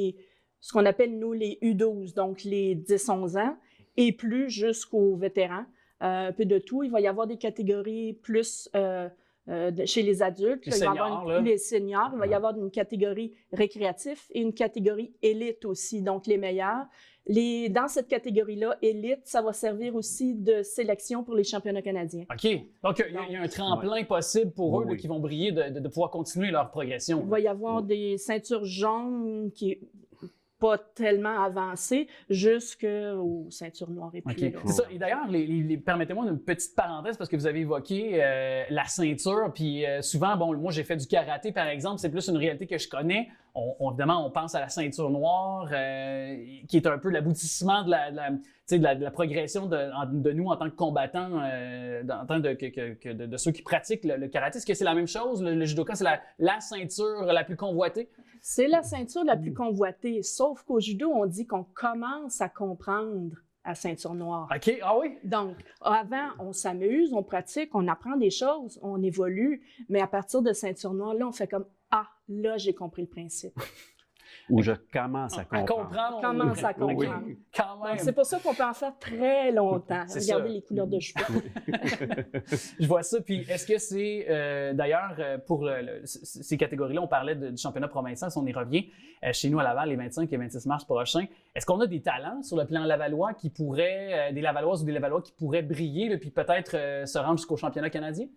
G: ce qu'on appelle, nous, les U12, donc les 10-11 ans et plus jusqu'aux vétérans. Un peu de tout. Il va y avoir des catégories plus chez les adultes.
A: Les seniors,
G: les seniors. Il va y avoir une catégorie récréative et une catégorie élite aussi, donc les meilleurs. Dans cette catégorie-là, élite, ça va servir aussi de sélection pour les championnats canadiens.
A: OK. Donc, il y a un tremplin possible pour eux là, qui vont briller de pouvoir continuer leur progression.
G: Il va y avoir des ceintures jaunes qui pas tellement avancé jusqu'aux ceintures noires et plus.
A: Okay. C'est ça. Et d'ailleurs, permettez-moi une petite parenthèse parce que vous avez évoqué la ceinture. Puis souvent, moi, j'ai fait du karaté, par exemple. C'est plus une réalité que je connais. Évidemment, on pense à la ceinture noire, qui est un peu l'aboutissement de la progression de nous en tant que combattants, en tant de ceux qui pratiquent le karaté. Est-ce que c'est la même chose? Le judoka, c'est la ceinture la plus convoitée?
G: C'est la ceinture la plus convoitée, sauf qu'au judo, on dit qu'on commence à comprendre la ceinture noire.
A: OK, ah oui?
G: Donc, avant, on s'amuse, on pratique, on apprend des choses, on évolue, mais à partir de ceinture noire, là, on fait comme « Ah, là, j'ai compris le principe ».
F: Ou je commence à comprendre.
G: On commence à comprendre.
A: Oui, quand même.
G: C'est pour ça qu'on peut en faire très longtemps. Regardez les couleurs de cheveux.
A: Je vois ça. Puis est-ce que c'est, d'ailleurs, pour ces catégories-là, on parlait du championnat provincial, si on y revient, chez nous à Laval, les 25 et 26 mars prochains, est-ce qu'on a des talents sur le plan lavallois qui pourraient, des Lavalloises ou des Lavallois qui pourraient briller, là, puis peut-être se rendre jusqu'au championnat canadien?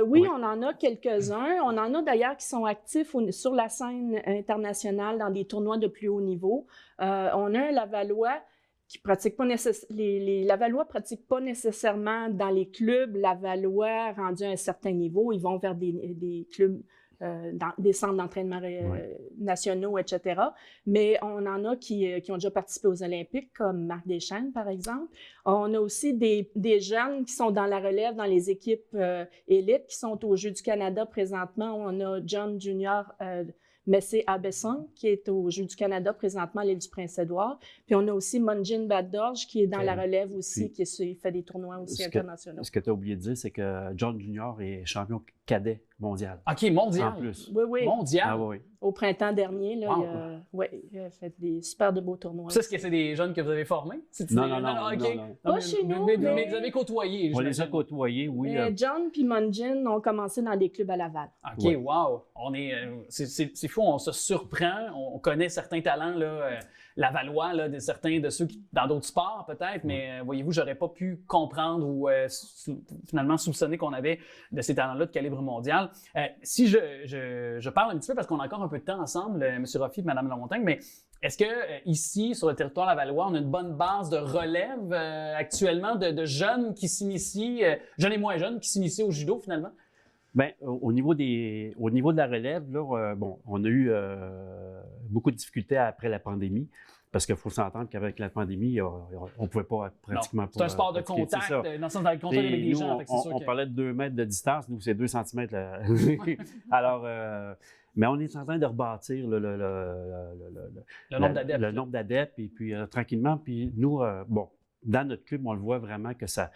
G: Oui, on en a quelques-uns. On en a d'ailleurs qui sont actifs sur la scène internationale dans des tournois de plus haut niveau. On a un Lavallois qui pratique pas nécessairement. Les Lavallois pratiquent pas nécessairement dans les clubs Lavallois rendus à un certain niveau. Ils vont vers des clubs, dans des centres d'entraînement nationaux, etc. Mais on en a qui ont déjà participé aux Olympiques, comme Marc Deschênes, par exemple. On a aussi des jeunes qui sont dans la relève, dans les équipes élites, qui sont aux Jeux du Canada présentement. On a John Junior Messé-Abesson, qui est aux Jeux du Canada présentement à l'île du Prince-Édouard. Puis on a aussi Monjin Badorj, qui est dans la relève aussi, qui fait des tournois aussi internationaux.
F: Ce que tu as oublié de dire, c'est que John Junior est champion cadet mondial.
A: OK, mondial.
F: En plus.
G: Oui.
A: Mondial.
F: Ah oui.
G: Au printemps dernier, là, il a fait des super de beaux tournois.
A: Ça, est-ce que c'est des jeunes que vous avez formés?
F: Non.
G: Pas chez nous,
A: mais vous avez côtoyé.
F: On les a côtoyés, oui.
G: John puis Monjin ont commencé dans des clubs à Laval.
A: OK, wow! C'est fou, on se surprend. On connaît certains talents, là, lavallois, là, certains de ceux qui, dans d'autres sports peut-être, mais voyez-vous, j'aurais pas pu comprendre ou finalement soupçonner qu'on avait de ces talents-là de calibre mondial. Si je parle un petit peu, parce qu'on a encore un peu de temps ensemble, M. Roffi et Mme Lamontagne, mais est-ce que ici, sur le territoire lavallois, on a une bonne base de relève actuellement de jeunes qui s'initient, jeunes et moins jeunes, qui s'initient au judo finalement?
F: Bien, au niveau de la relève, là, on a eu beaucoup de difficultés après la pandémie, parce qu'il faut s'entendre qu'avec la pandémie, on ne pouvait pas pratiquement pas.
A: C'est un sport de contact, dans le sens d'aller contact avec des gens.
F: On parlait de 2 mètres de distance, nous, c'est 2 centimètres. Alors, mais on est en train de rebâtir le nombre d'adeptes, et puis tranquillement, puis nous, dans notre club, on le voit vraiment que ça.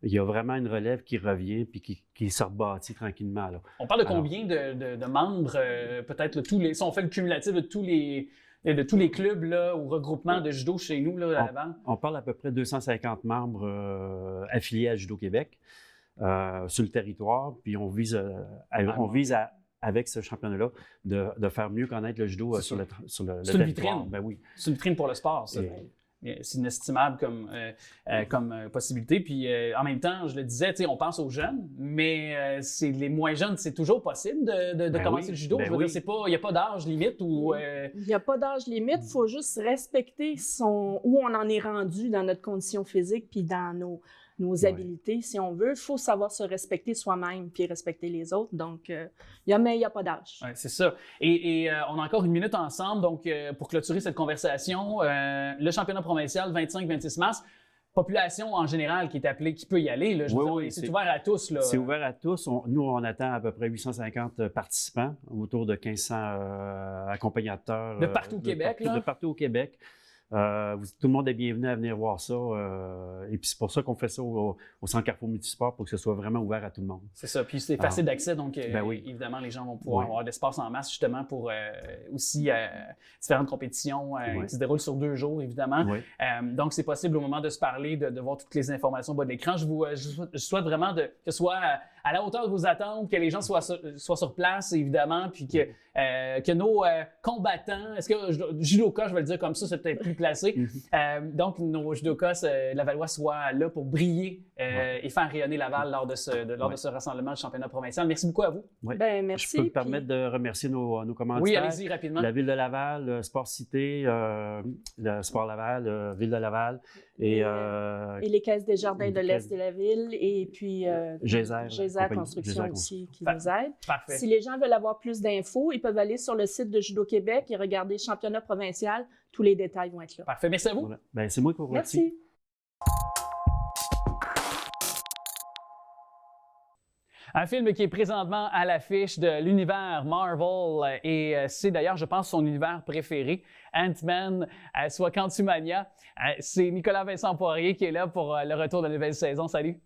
F: Il y a vraiment une relève qui revient puis qui se rebâtit tranquillement. Là.
A: On parle de combien de membres, peut-être si on fait le cumulatif de tous les clubs là, ou regroupements de judo chez nous là, à Laval?
F: On parle à peu près de 250 membres affiliés à Judo Québec sur le territoire. Puis on vise avec ce championnat-là, de faire mieux connaître le judo sur le territoire.
A: C'est une vitrine.
F: Ben oui.
A: C'est une vitrine pour le sport, ça. C'est inestimable comme possibilité. Puis en même temps, je le disais, on pense aux jeunes, mais les moins jeunes, c'est toujours possible de commencer le judo. Je veux dire, il n'y a pas d'âge limite. Il
G: n'y a pas d'âge limite. Il faut juste respecter où on en est rendu dans notre condition physique puis dans nos habilités, si on veut. Il faut savoir se respecter soi-même puis respecter les autres. Donc, il n'y a pas d'âge.
A: Ouais, c'est ça. Et on a encore 1 minute ensemble. Donc, pour clôturer cette conversation, le championnat provincial 25-26 mars, population en général qui est appelée, qui peut y aller. Là, je veux dire,
F: Oui,
A: c'est ouvert à tous. Là.
F: C'est ouvert à tous. Nous, on attend à peu près 850 participants, autour de 1500 accompagnateurs.
A: De partout au Québec, là?
F: De partout au Québec. Tout le monde est bienvenu à venir voir ça. Et puis, c'est pour ça qu'on fait ça au Centre Carrefour Multisport, pour que ce soit vraiment ouvert à tout le monde.
A: C'est ça. Puis, c'est facile d'accès. Donc,
F: oui.
A: évidemment, les gens vont pouvoir avoir d'espace en masse, justement, pour aussi différentes compétitions qui se déroulent sur 2 jours, évidemment.
F: Oui.
A: Donc, c'est possible au moment de se parler, de voir toutes les informations au bas de l'écran. Je souhaite vraiment que ce soit à la hauteur de vos attentes, que les gens soient sur place, évidemment, puis que nos combattants, est-ce que judoka, je vais le dire comme ça, c'est peut-être plus placé, donc nos judokas lavallois soient là pour briller et faire rayonner Laval lors de ce rassemblement de championnat provincial. Merci beaucoup à vous.
F: Oui.
G: Ben, merci.
F: Je peux me permettre de remercier nos commanditaires.
A: Oui, allez-y rapidement.
F: La Ville de Laval, Sport Cité, le Sport Laval, Ville de Laval et
G: les Caisses des Jardins de l'Est de la Ville et puis
F: Geyser
G: Construction aussi qui nous aide.
A: Parfait.
G: Si les gens veulent avoir plus d'infos, ils peuvent aller sur le site de Judo Québec et regarder championnat provincial. Tous les détails vont être là.
A: Parfait. Merci à vous.
F: Voilà. Ben, c'est moi qui vous remercie.
G: Merci.
A: Un film qui est présentement à l'affiche de l'univers Marvel et c'est d'ailleurs, je pense, son univers préféré, Ant-Man, soit Quantumania. C'est Nicolas Vincent Poirier qui est là pour le retour de la nouvelle saison. Salut!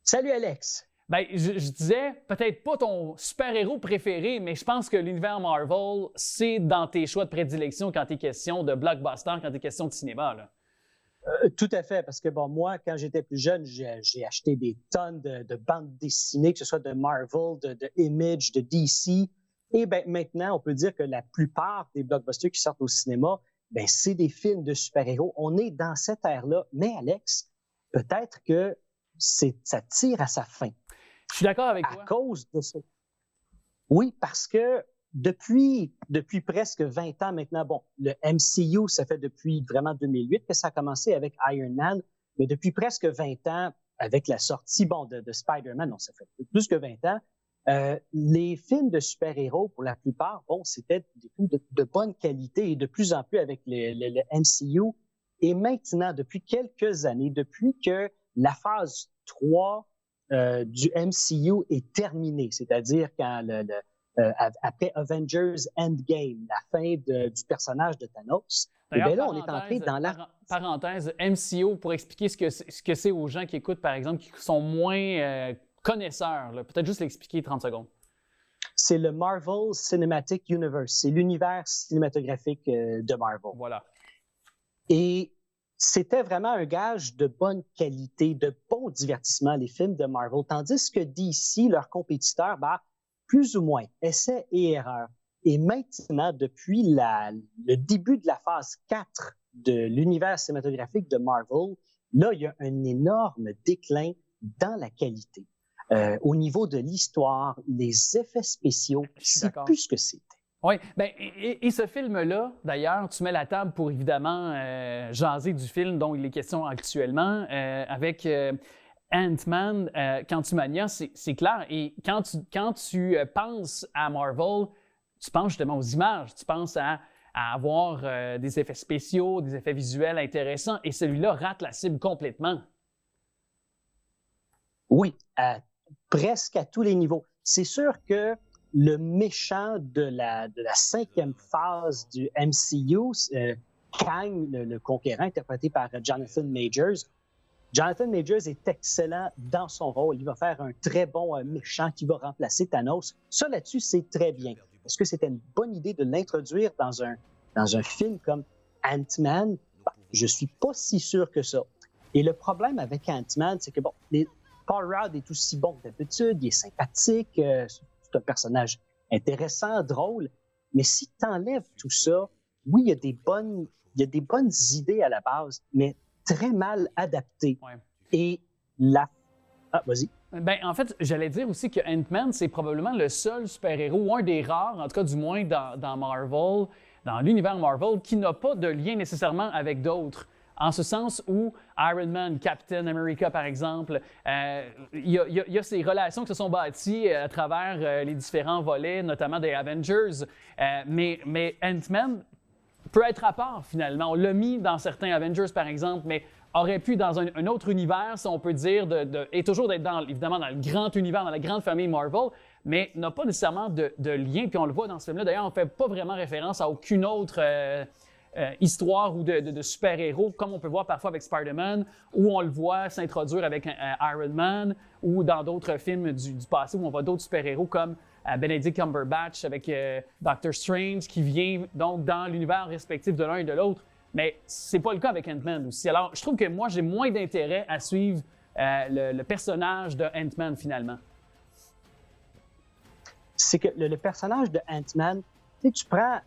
H: Salut Alex!
A: Ben, je disais, peut-être pas ton super-héros préféré, mais je pense que l'univers Marvel, c'est dans tes choix de prédilection quand il est question de blockbuster, quand il est question de cinéma, là.
H: Tout à fait, parce que bon, moi, quand j'étais plus jeune, j'ai acheté des tonnes de bandes dessinées, que ce soit de Marvel, de Image, de DC. Et ben, maintenant, on peut dire que la plupart des blockbusters qui sortent au cinéma, ben, c'est des films de super-héros. On est dans cette ère-là. Mais Alex, peut-être que ça tire à sa fin.
A: Je suis d'accord avec toi.
H: À cause de ça. Oui, parce que depuis presque 20 ans maintenant, bon, le MCU, ça fait depuis vraiment 2008 que ça a commencé avec Iron Man, mais depuis presque 20 ans, avec la sortie de Spider-Man, non, ça fait plus que 20 ans, les films de super-héros, pour la plupart, bon, c'était des films de bonne qualité et de plus en plus avec le MCU. Et maintenant, depuis quelques années, depuis que la phase 3 du MCU est terminée, c'est-à-dire quand après Avengers Endgame, la fin du personnage de Thanos. Et bien là, on est entré dans la...
A: Parenthèse, MCU, pour expliquer ce que c'est aux gens qui écoutent, par exemple, qui sont moins connaisseurs, là. Peut-être juste l'expliquer 30 secondes.
H: C'est le Marvel Cinematic Universe. C'est l'univers cinématographique de Marvel.
A: Voilà.
H: Et c'était vraiment un gage de bonne qualité, de bon divertissement, les films de Marvel. Tandis que DC, leurs compétiteurs, plus ou moins, essais et erreurs. Et maintenant, depuis le début de la phase 4 de l'univers cinématographique de Marvel, là, il y a un énorme déclin dans la qualité. Au niveau de l'histoire, les effets spéciaux, c'est plus ce que c'était.
A: Oui, bien, et ce film-là, d'ailleurs, tu mets la table pour évidemment jaser du film dont il est question actuellement, avec Ant-Man, Quantumania, c'est clair. Et quand tu penses à Marvel, tu penses justement aux images, tu penses à avoir des effets spéciaux, des effets visuels intéressants, et celui-là rate la cible complètement.
H: Oui, presque à tous les niveaux. C'est sûr que le méchant de la 5e phase du MCU, Kang, le conquérant, interprété par Jonathan Majors. Jonathan Majors est excellent dans son rôle. Il va faire un très bon méchant qui va remplacer Thanos. Ça, là-dessus, c'est très bien. Est-ce que c'était une bonne idée de l'introduire dans un film comme Ant-Man? Je suis pas si sûr que ça. Et le problème avec Ant-Man, c'est que, bon, Paul Rudd est aussi bon que d'habitude, il est sympathique, c'est un personnage intéressant, drôle, mais si tu enlèves tout ça, oui, il y a des bonnes idées à la base, mais très mal adaptées.
A: Ouais.
H: Et vas-y.
A: Ben, en fait, j'allais dire aussi que Ant-Man, c'est probablement le seul super-héros, ou un des rares, en tout cas du moins dans Marvel, dans l'univers Marvel, qui n'a pas de lien nécessairement avec d'autres. En ce sens où Iron Man, Captain America, par exemple, il y a ces relations qui se sont bâties à travers les différents volets, notamment des Avengers. Mais Ant-Man peut être à part, finalement. On l'a mis dans certains Avengers, par exemple, mais aurait pu, dans un autre univers, si on peut dire, et toujours d'être évidemment dans le grand univers, dans la grande famille Marvel, mais n'a pas nécessairement de lien. Puis on le voit dans ce film-là. D'ailleurs, on ne fait pas vraiment référence à aucune autre histoire ou de super-héros, comme on peut voir parfois avec Spider-Man, où on le voit s'introduire avec Iron Man, ou dans d'autres films du passé où on voit d'autres super-héros comme Benedict Cumberbatch avec Doctor Strange, qui vient donc dans l'univers respectif de l'un et de l'autre. Mais c'est pas le cas avec Ant-Man aussi. Alors, je trouve que moi, j'ai moins d'intérêt à suivre le personnage de Ant-Man, finalement.
H: C'est que le personnage de Ant-Man, tu prends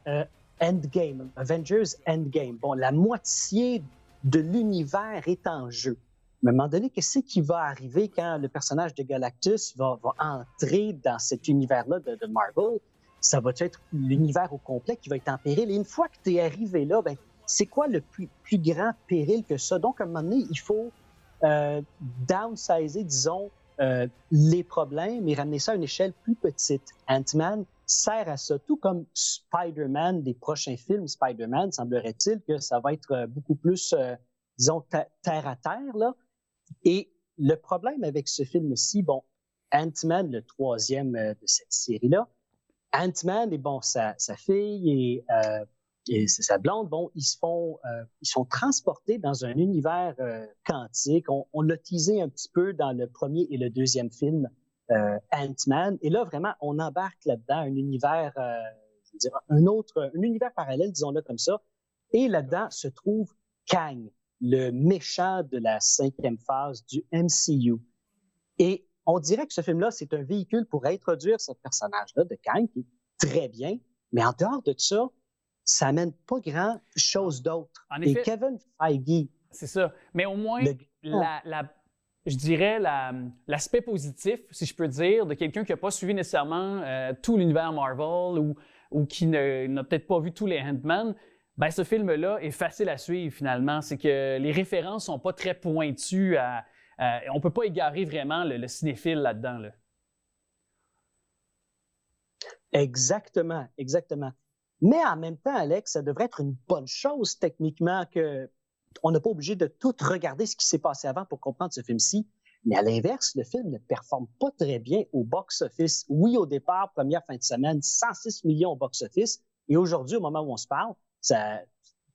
H: Endgame, Avengers Endgame. Bon, la moitié de l'univers est en jeu. Mais à un moment donné, qu'est-ce qui va arriver quand le personnage de Galactus va entrer dans cet univers-là de Marvel? Ça va être l'univers au complet qui va être en péril. Et une fois que tu es arrivé là, ben, c'est quoi le plus grand péril que ça? Donc, à un moment donné, il faut downsizer, disons, les problèmes et ramener ça à une échelle plus petite. Ant-Man sert à ça, tout comme Spider-Man, des prochains films Spider-Man, semblerait-il que ça va être beaucoup plus, disons, terre à terre, là. Et le problème avec ce film-ci, bon, Ant-Man, le troisième de cette série-là, Ant-Man et bon, sa fille et sa blonde, bon, ils sont transportés dans un univers quantique. On l'a teasé un petit peu dans le premier et le deuxième film, Ant-Man. Et là, vraiment, on embarque là-dedans un univers, je veux dire, un univers parallèle, disons-le comme ça. Et là-dedans se trouve Kang, le méchant de la 5e phase du MCU. Et on dirait que ce film-là, c'est un véhicule pour introduire ce personnage-là de Kang, qui est très bien. Mais en dehors de ça, ça n'amène pas grand-chose d'autre.
A: En effet,
H: et Kevin Feige...
A: C'est ça. Mais au moins, je dirais l'aspect positif, si je peux dire, de quelqu'un qui n'a pas suivi nécessairement tout l'univers Marvel ou qui n'a peut-être pas vu tous les Ant-Man, ben ce film-là est facile à suivre finalement. C'est que les références ne sont pas très pointues. On ne peut pas égarer vraiment le cinéphile là-dedans. Là.
H: Exactement, exactement. Mais en même temps, Alex, ça devrait être une bonne chose techniquement qu'on n'a pas obligé de tout regarder ce qui s'est passé avant pour comprendre ce film-ci. Mais à l'inverse, le film ne performe pas très bien au box-office. Oui, au départ, première fin de semaine, 106 millions au box-office. Et aujourd'hui, au moment où on se parle,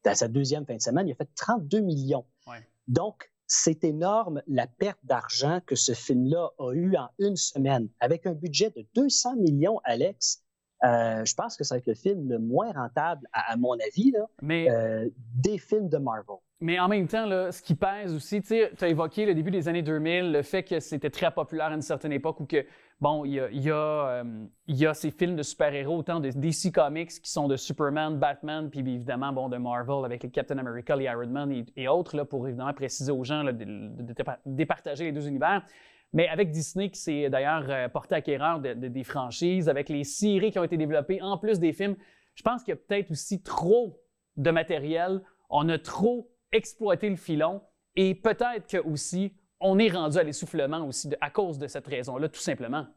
H: dans sa deuxième fin de semaine, il a fait 32 millions.
A: Ouais.
H: Donc, c'est énorme la perte d'argent que ce film-là a eu en une semaine. Avec un budget de 200 millions, Alex, je pense que ça va être le film le moins rentable, à mon avis, là, des films de Marvel.
A: Mais en même temps, là, ce qui pèse aussi, tu as évoqué le début des années 2000, le fait que c'était très populaire à une certaine époque où que, bon, il y a ces films de super-héros, autant de DC Comics qui sont de Superman, Batman, puis évidemment, bon, de Marvel avec les Captain America, les Iron Man et autres, là, pour évidemment préciser aux gens là, de départager les deux univers. Mais avec Disney, qui s'est d'ailleurs porté acquéreur des franchises, avec les séries qui ont été développées, en plus des films, je pense qu'il y a peut-être aussi trop de matériel. On a trop exploité le filon et peut-être que aussi on est rendu à l'essoufflement aussi à cause de cette raison-là, tout simplement.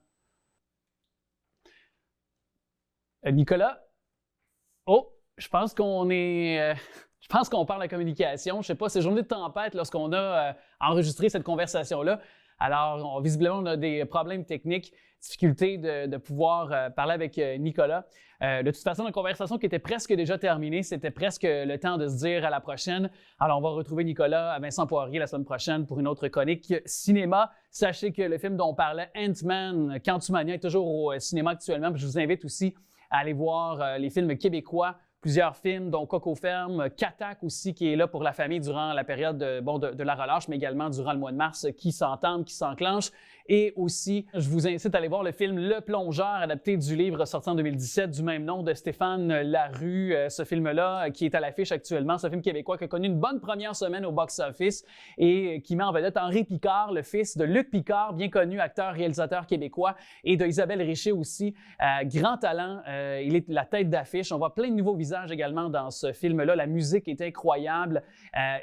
A: Nicolas? Oh, je pense qu'on parle de communication. Je ne sais pas, c'est journée de tempête lorsqu'on a enregistré cette conversation-là. Alors, visiblement, on a des problèmes techniques, difficulté de pouvoir parler avec Nicolas. De toute façon, la conversation qui était presque déjà terminée, c'était presque le temps de se dire à la prochaine. Alors, on va retrouver Nicolas à Vincent Poirier la semaine prochaine pour une autre chronique cinéma. Sachez que le film dont on parlait, Ant-Man, Quantumania, est toujours au cinéma actuellement. Puis je vous invite aussi à aller voir les films québécois. Plusieurs films, dont Coco Ferme, Katak aussi, qui est là pour la famille durant la période de la relâche, mais également durant le mois de mars, qui s'entendent, qui s'enclenchent. Et aussi, je vous incite à aller voir le film Le Plongeur, adapté du livre sorti en 2017 du même nom de Stéphane Larue. Ce film-là, qui est à l'affiche actuellement, ce film québécois qui a connu une bonne première semaine au box-office et qui met en vedette Henri Picard, le fils de Luc Picard, bien connu acteur, réalisateur québécois, et de Isabelle Richer aussi, grand talent. Il est la tête d'affiche. On voit plein de nouveaux visages également dans ce film-là. La musique est incroyable.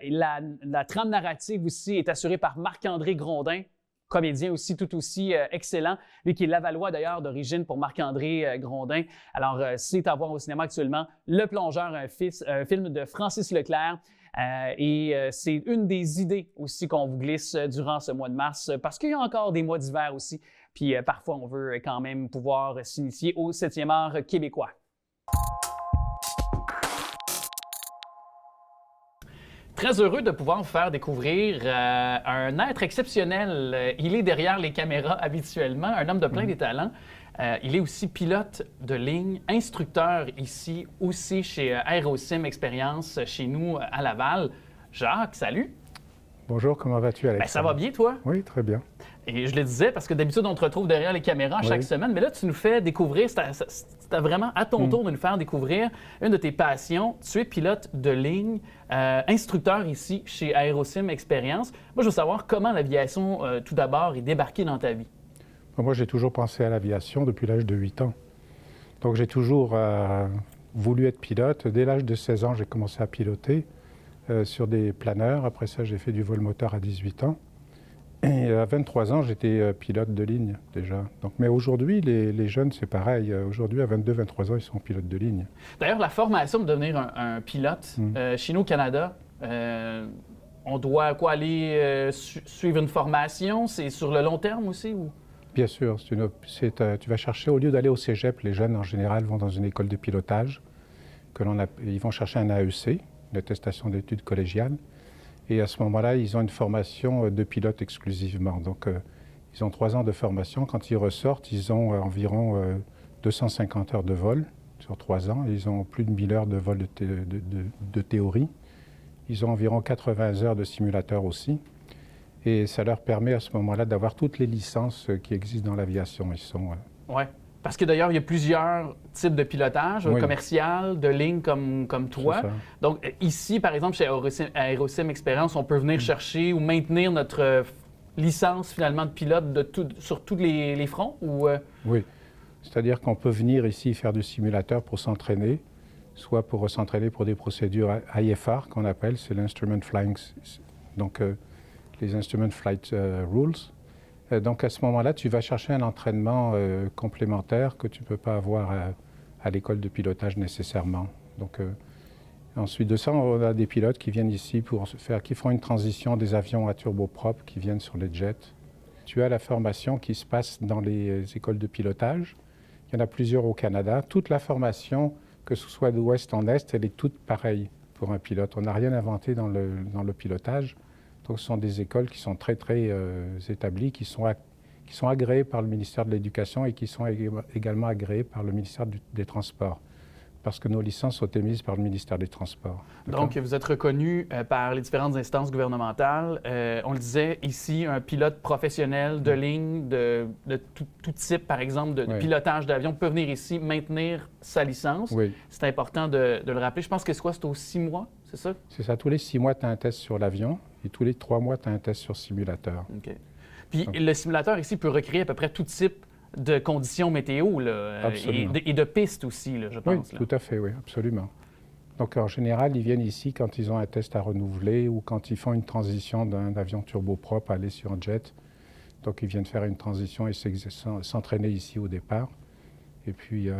A: La trame narrative aussi est assurée par Marc-André Grondin, comédien aussi tout aussi excellent, lui qui est lavallois d'ailleurs d'origine pour Marc-André Grondin. Alors, c'est à voir au cinéma actuellement. Le Plongeur, un film de Francis Leclerc. C'est une des idées aussi qu'on vous glisse durant ce mois de mars, parce qu'il y a encore des mois d'hiver aussi. Puis parfois, on veut quand même pouvoir s'initier au 7e art québécois. Très heureux de pouvoir vous faire découvrir un être exceptionnel. Il est derrière les caméras habituellement, un homme de plein des talents. Il est aussi pilote de ligne, instructeur ici aussi chez Aerosim Expérience, chez nous à Laval. Jacques, salut!
I: Bonjour, comment vas-tu, Alex?
A: Ben, ça va bien, toi?
I: Oui, très bien.
A: Et je le disais, parce que d'habitude, on te retrouve derrière les caméras chaque semaine, mais là, tu nous fais découvrir, c'était vraiment à ton tour de nous faire découvrir une de tes passions. Tu es pilote de ligne, instructeur ici chez Aerosim Expérience. Moi, je veux savoir comment l'aviation, tout d'abord, est débarquée dans ta vie.
I: Moi, j'ai toujours pensé à l'aviation depuis l'âge de 8 ans. Donc, j'ai toujours voulu être pilote. Dès l'âge de 16 ans, j'ai commencé à piloter sur des planeurs. Après ça, j'ai fait du vol moteur à 18 ans. Et à 23 ans, j'étais pilote de ligne déjà. Donc, mais aujourd'hui, les jeunes, c'est pareil. Aujourd'hui, à 22, 23 ans, ils sont pilotes de ligne.
A: D'ailleurs, la formation de devenir un pilote, chez nous au Canada, on doit aller suivre une formation? C'est sur le long terme aussi? Ou?
I: Bien sûr. Tu vas chercher, au lieu d'aller au cégep, les jeunes, en général, vont dans une école de pilotage. Ils vont chercher un AEC, une attestation d'études collégiales. Et à ce moment-là, ils ont une formation de pilote exclusivement. Donc, ils ont 3 ans de formation. Quand ils ressortent, ils ont environ 250 heures de vol sur 3 ans. Ils ont plus de 1000 heures de vol de théorie. Ils ont environ 80 heures de simulateur aussi. Et ça leur permet à ce moment-là d'avoir toutes les licences qui existent dans l'aviation.
A: Oui. Parce que d'ailleurs, il y a plusieurs types de pilotage, commercial, de ligne comme toi. Donc ici, par exemple, chez Aerosim Expérience, on peut venir chercher ou maintenir notre licence finalement de pilote sur tous les fronts? Ou,
I: Oui. C'est-à-dire qu'on peut venir ici faire du simulateur pour s'entraîner, soit pour s'entraîner pour des procédures IFR qu'on appelle, c'est l'Instrument Flying, donc les Instrument Flight Rules. Donc, à ce moment-là, tu vas chercher un entraînement complémentaire que tu ne peux pas avoir à l'école de pilotage nécessairement. Donc, ensuite de ça, on a des pilotes qui viennent ici qui font une transition des avions à turboprop qui viennent sur les jets. Tu as la formation qui se passe dans les écoles de pilotage. Il y en a plusieurs au Canada. Toute la formation, que ce soit d'ouest en est, elle est toute pareille pour un pilote. On n'a rien inventé dans le pilotage. Donc, ce sont des écoles qui sont très, très établies, qui sont agréées par le ministère de l'Éducation et qui sont également agréées par le ministère des Transports, parce que nos licences sont émises par le ministère des Transports.
A: Donc, vous êtes reconnu par les différentes instances gouvernementales. On le disait ici, un pilote professionnel de ligne, de tout type, par exemple, de pilotage d'avion, peut venir ici maintenir sa licence. Oui. C'est important de le rappeler. Je pense que c'est aux 6 mois, c'est ça? C'est ça. Tous les 6 mois, tu as un test sur l'avion. Et tous les 3 mois, tu as un test sur simulateur. OK. Puis le simulateur ici peut recréer à peu près tout type de conditions météo là, et de pistes aussi, là, je pense. Oui, tout à fait, oui, absolument. Donc en général, ils viennent ici quand ils ont un test à renouveler ou quand ils font une transition d'un avion turboprop à aller sur un jet. Donc ils viennent faire une transition et s'entraîner ici au départ. Et puis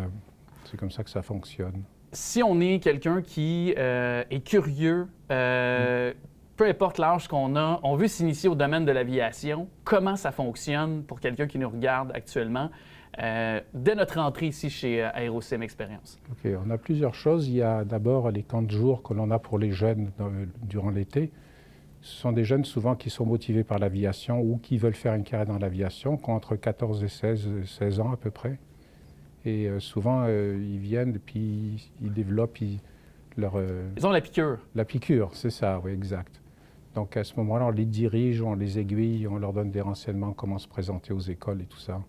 A: c'est comme ça que ça fonctionne. Si on est quelqu'un qui est curieux, peu importe l'âge qu'on a, on veut s'initier au domaine de l'aviation, comment ça fonctionne pour quelqu'un qui nous regarde actuellement dès notre entrée ici chez Aerosim Expérience? OK, on a plusieurs choses. Il y a d'abord les camps de jour que l'on a pour les jeunes durant l'été. Ce sont des jeunes souvent qui sont motivés par l'aviation ou qui veulent faire une carrière dans l'aviation, qui ont entre 14 et 16 ans à peu près. Et souvent, ils viennent et puis ils développent ils ont la piqûre. La piqûre, c'est ça, oui, exact. Donc, à ce moment-là, on les dirige, on les aiguille, on leur donne des renseignements, comment se présenter aux écoles et tout ça.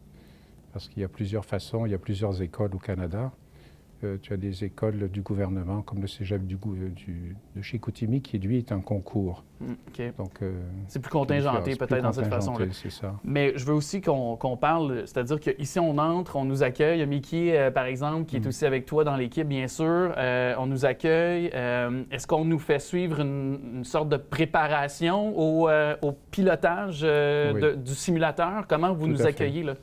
A: Parce qu'il y a plusieurs façons, il y a plusieurs écoles au Canada. Tu as des écoles du gouvernement, comme le cégep de Chicoutimi, qui, lui, est un concours. OK. Donc, c'est plus contingenté, peut-être, dans cette façon-là. C'est ça. Mais je veux aussi qu'on parle, c'est-à-dire qu'ici, on entre, on nous accueille. Il y a Mickey, par exemple, qui est aussi avec toi dans l'équipe, bien sûr. On nous accueille. Est-ce qu'on nous fait suivre une sorte de préparation au pilotage du simulateur? Comment vous nous accueillez, là?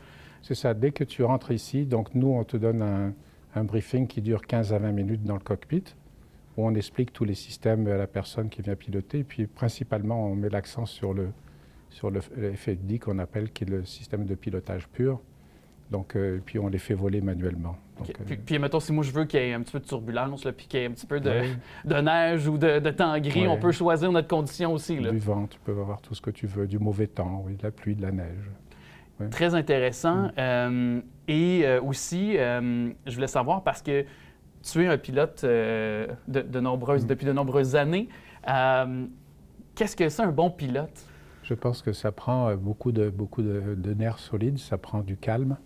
A: C'est ça. Dès que tu rentres ici, donc nous, on te donne un briefing qui dure 15 à 20 minutes dans le cockpit.
I: où on explique tous les systèmes à la personne qui vient piloter. Et puis principalement, on met l'accent sur le FFD qu'on appelle, qui est le système de pilotage pur. Donc, puis on les fait voler manuellement. Donc,
A: puis mettons, si moi je veux qu'il y ait un petit peu de turbulence, là, puis qu'il y ait un petit peu de neige ou de temps gris, on peut choisir notre condition aussi. Là.
I: Du vent, tu peux avoir tout ce que tu veux, du mauvais temps, de la pluie, de la neige. Ouais.
A: Très intéressant. Et aussi, je voulais savoir, parce que tu es un pilote depuis de nombreuses années, qu'est-ce que c'est un bon pilote?
I: Je pense que ça prend beaucoup de nerfs solides, ça prend du calme.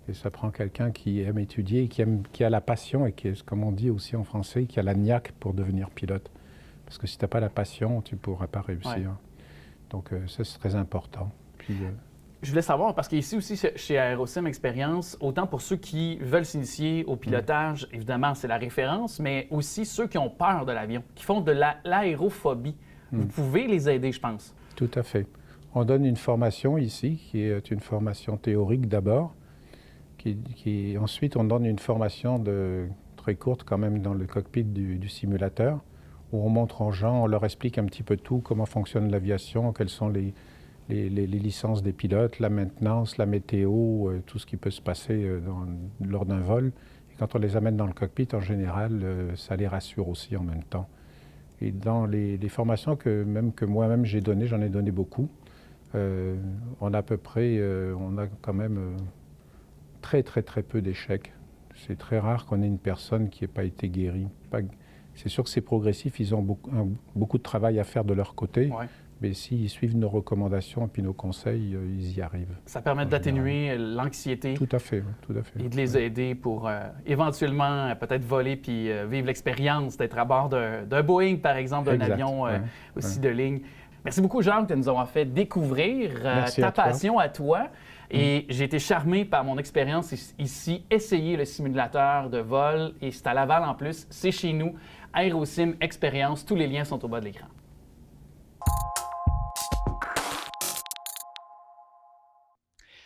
I: Et ça prend quelqu'un qui aime étudier, qui a la passion et qui est, comme on dit aussi en français, qui a la niaque pour devenir pilote. Parce que si tu n'as pas la passion, tu ne pourras pas réussir. Ouais. Donc ça, c'est très important. Puis,
A: je voulais savoir, parce qu'ici aussi, chez Aerosim Expérience, autant pour ceux qui veulent s'initier au pilotage, évidemment, c'est la référence, mais aussi ceux qui ont peur de l'avion, qui font de l'aérophobie. Vous pouvez les aider, je pense.
I: Tout à fait. On donne une formation ici, qui est une formation théorique d'abord. Ensuite, on donne une formation très courte quand même dans le cockpit du simulateur, où on montre aux gens, on leur explique un petit peu tout, comment fonctionne l'aviation, quelles sont les licences des pilotes, la maintenance, la météo, tout ce qui peut se passer lors d'un vol. Et quand on les amène dans le cockpit, en général, ça les rassure aussi en même temps. Et dans les formations que moi-même j'ai données, j'en ai donné beaucoup, on a à peu près, on a quand même très peu d'échecs. C'est très rare qu'on ait une personne qui n'ait pas été guérie. C'est sûr que c'est progressif, ils ont beaucoup de travail à faire de leur côté, mais s'ils suivent nos recommandations et puis nos conseils, ils y arrivent.
A: Ça permet d'atténuer l'anxiété.
I: Tout à fait, tout à fait.
A: Et de les aider pour éventuellement peut-être voler puis vivre l'expérience d'être à bord d'un Boeing, par exemple, d'un avion aussi de ligne. Merci beaucoup, Jacques, de nous avoir fait découvrir ta passion à toi. Et j'ai été charmé par mon expérience ici, essayer le simulateur de vol. Et c'est à Laval en plus, c'est chez nous, Aerosim Expérience. Tous les liens sont au bas de l'écran.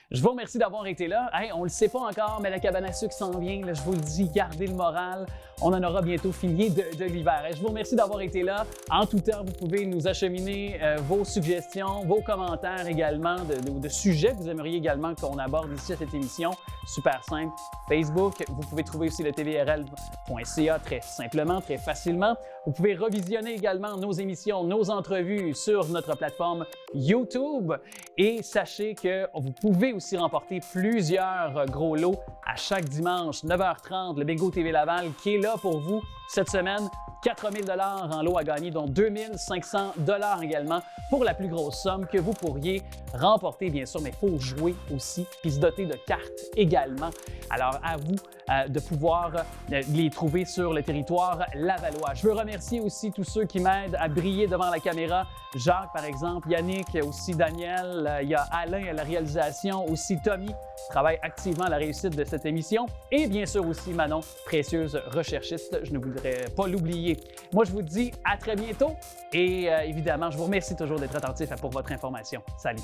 A: Je vous remercie d'avoir été là. Hey, on ne le sait pas encore, mais la cabane à sucre s'en vient. Là, je vous le dis, gardez le moral. On en aura bientôt fini de l'hiver. Je vous remercie d'avoir été là. En tout temps, vous pouvez nous acheminer vos suggestions, vos commentaires également de sujets que vous aimeriez également qu'on aborde ici à cette émission. Super simple. Facebook, vous pouvez trouver aussi le tvrl.ca très simplement, très facilement. Vous pouvez revisionner également nos émissions, nos entrevues sur notre plateforme YouTube. Et sachez que vous pouvez aussi remporter plusieurs gros lots à chaque dimanche, 9h30, le Bingo TV Laval qui est là pour vous cette semaine. 4 000 $ en lot à gagner, dont 2 500 $ également pour la plus grosse somme que vous pourriez remporter, bien sûr, mais il faut jouer aussi puis se doter de cartes également. Alors, à vous de pouvoir les trouver sur le territoire lavallois. Je veux remercier aussi tous ceux qui m'aident à briller devant la caméra. Jacques, par exemple, Yannick, aussi Daniel, il y a Alain à la réalisation, aussi Tommy travaille activement à la réussite de cette émission et bien sûr aussi Manon, précieuse recherchiste, je ne voudrais pas l'oublier. Moi, je vous dis à très bientôt et évidemment, je vous remercie toujours d'être attentifs pour votre information. Salut!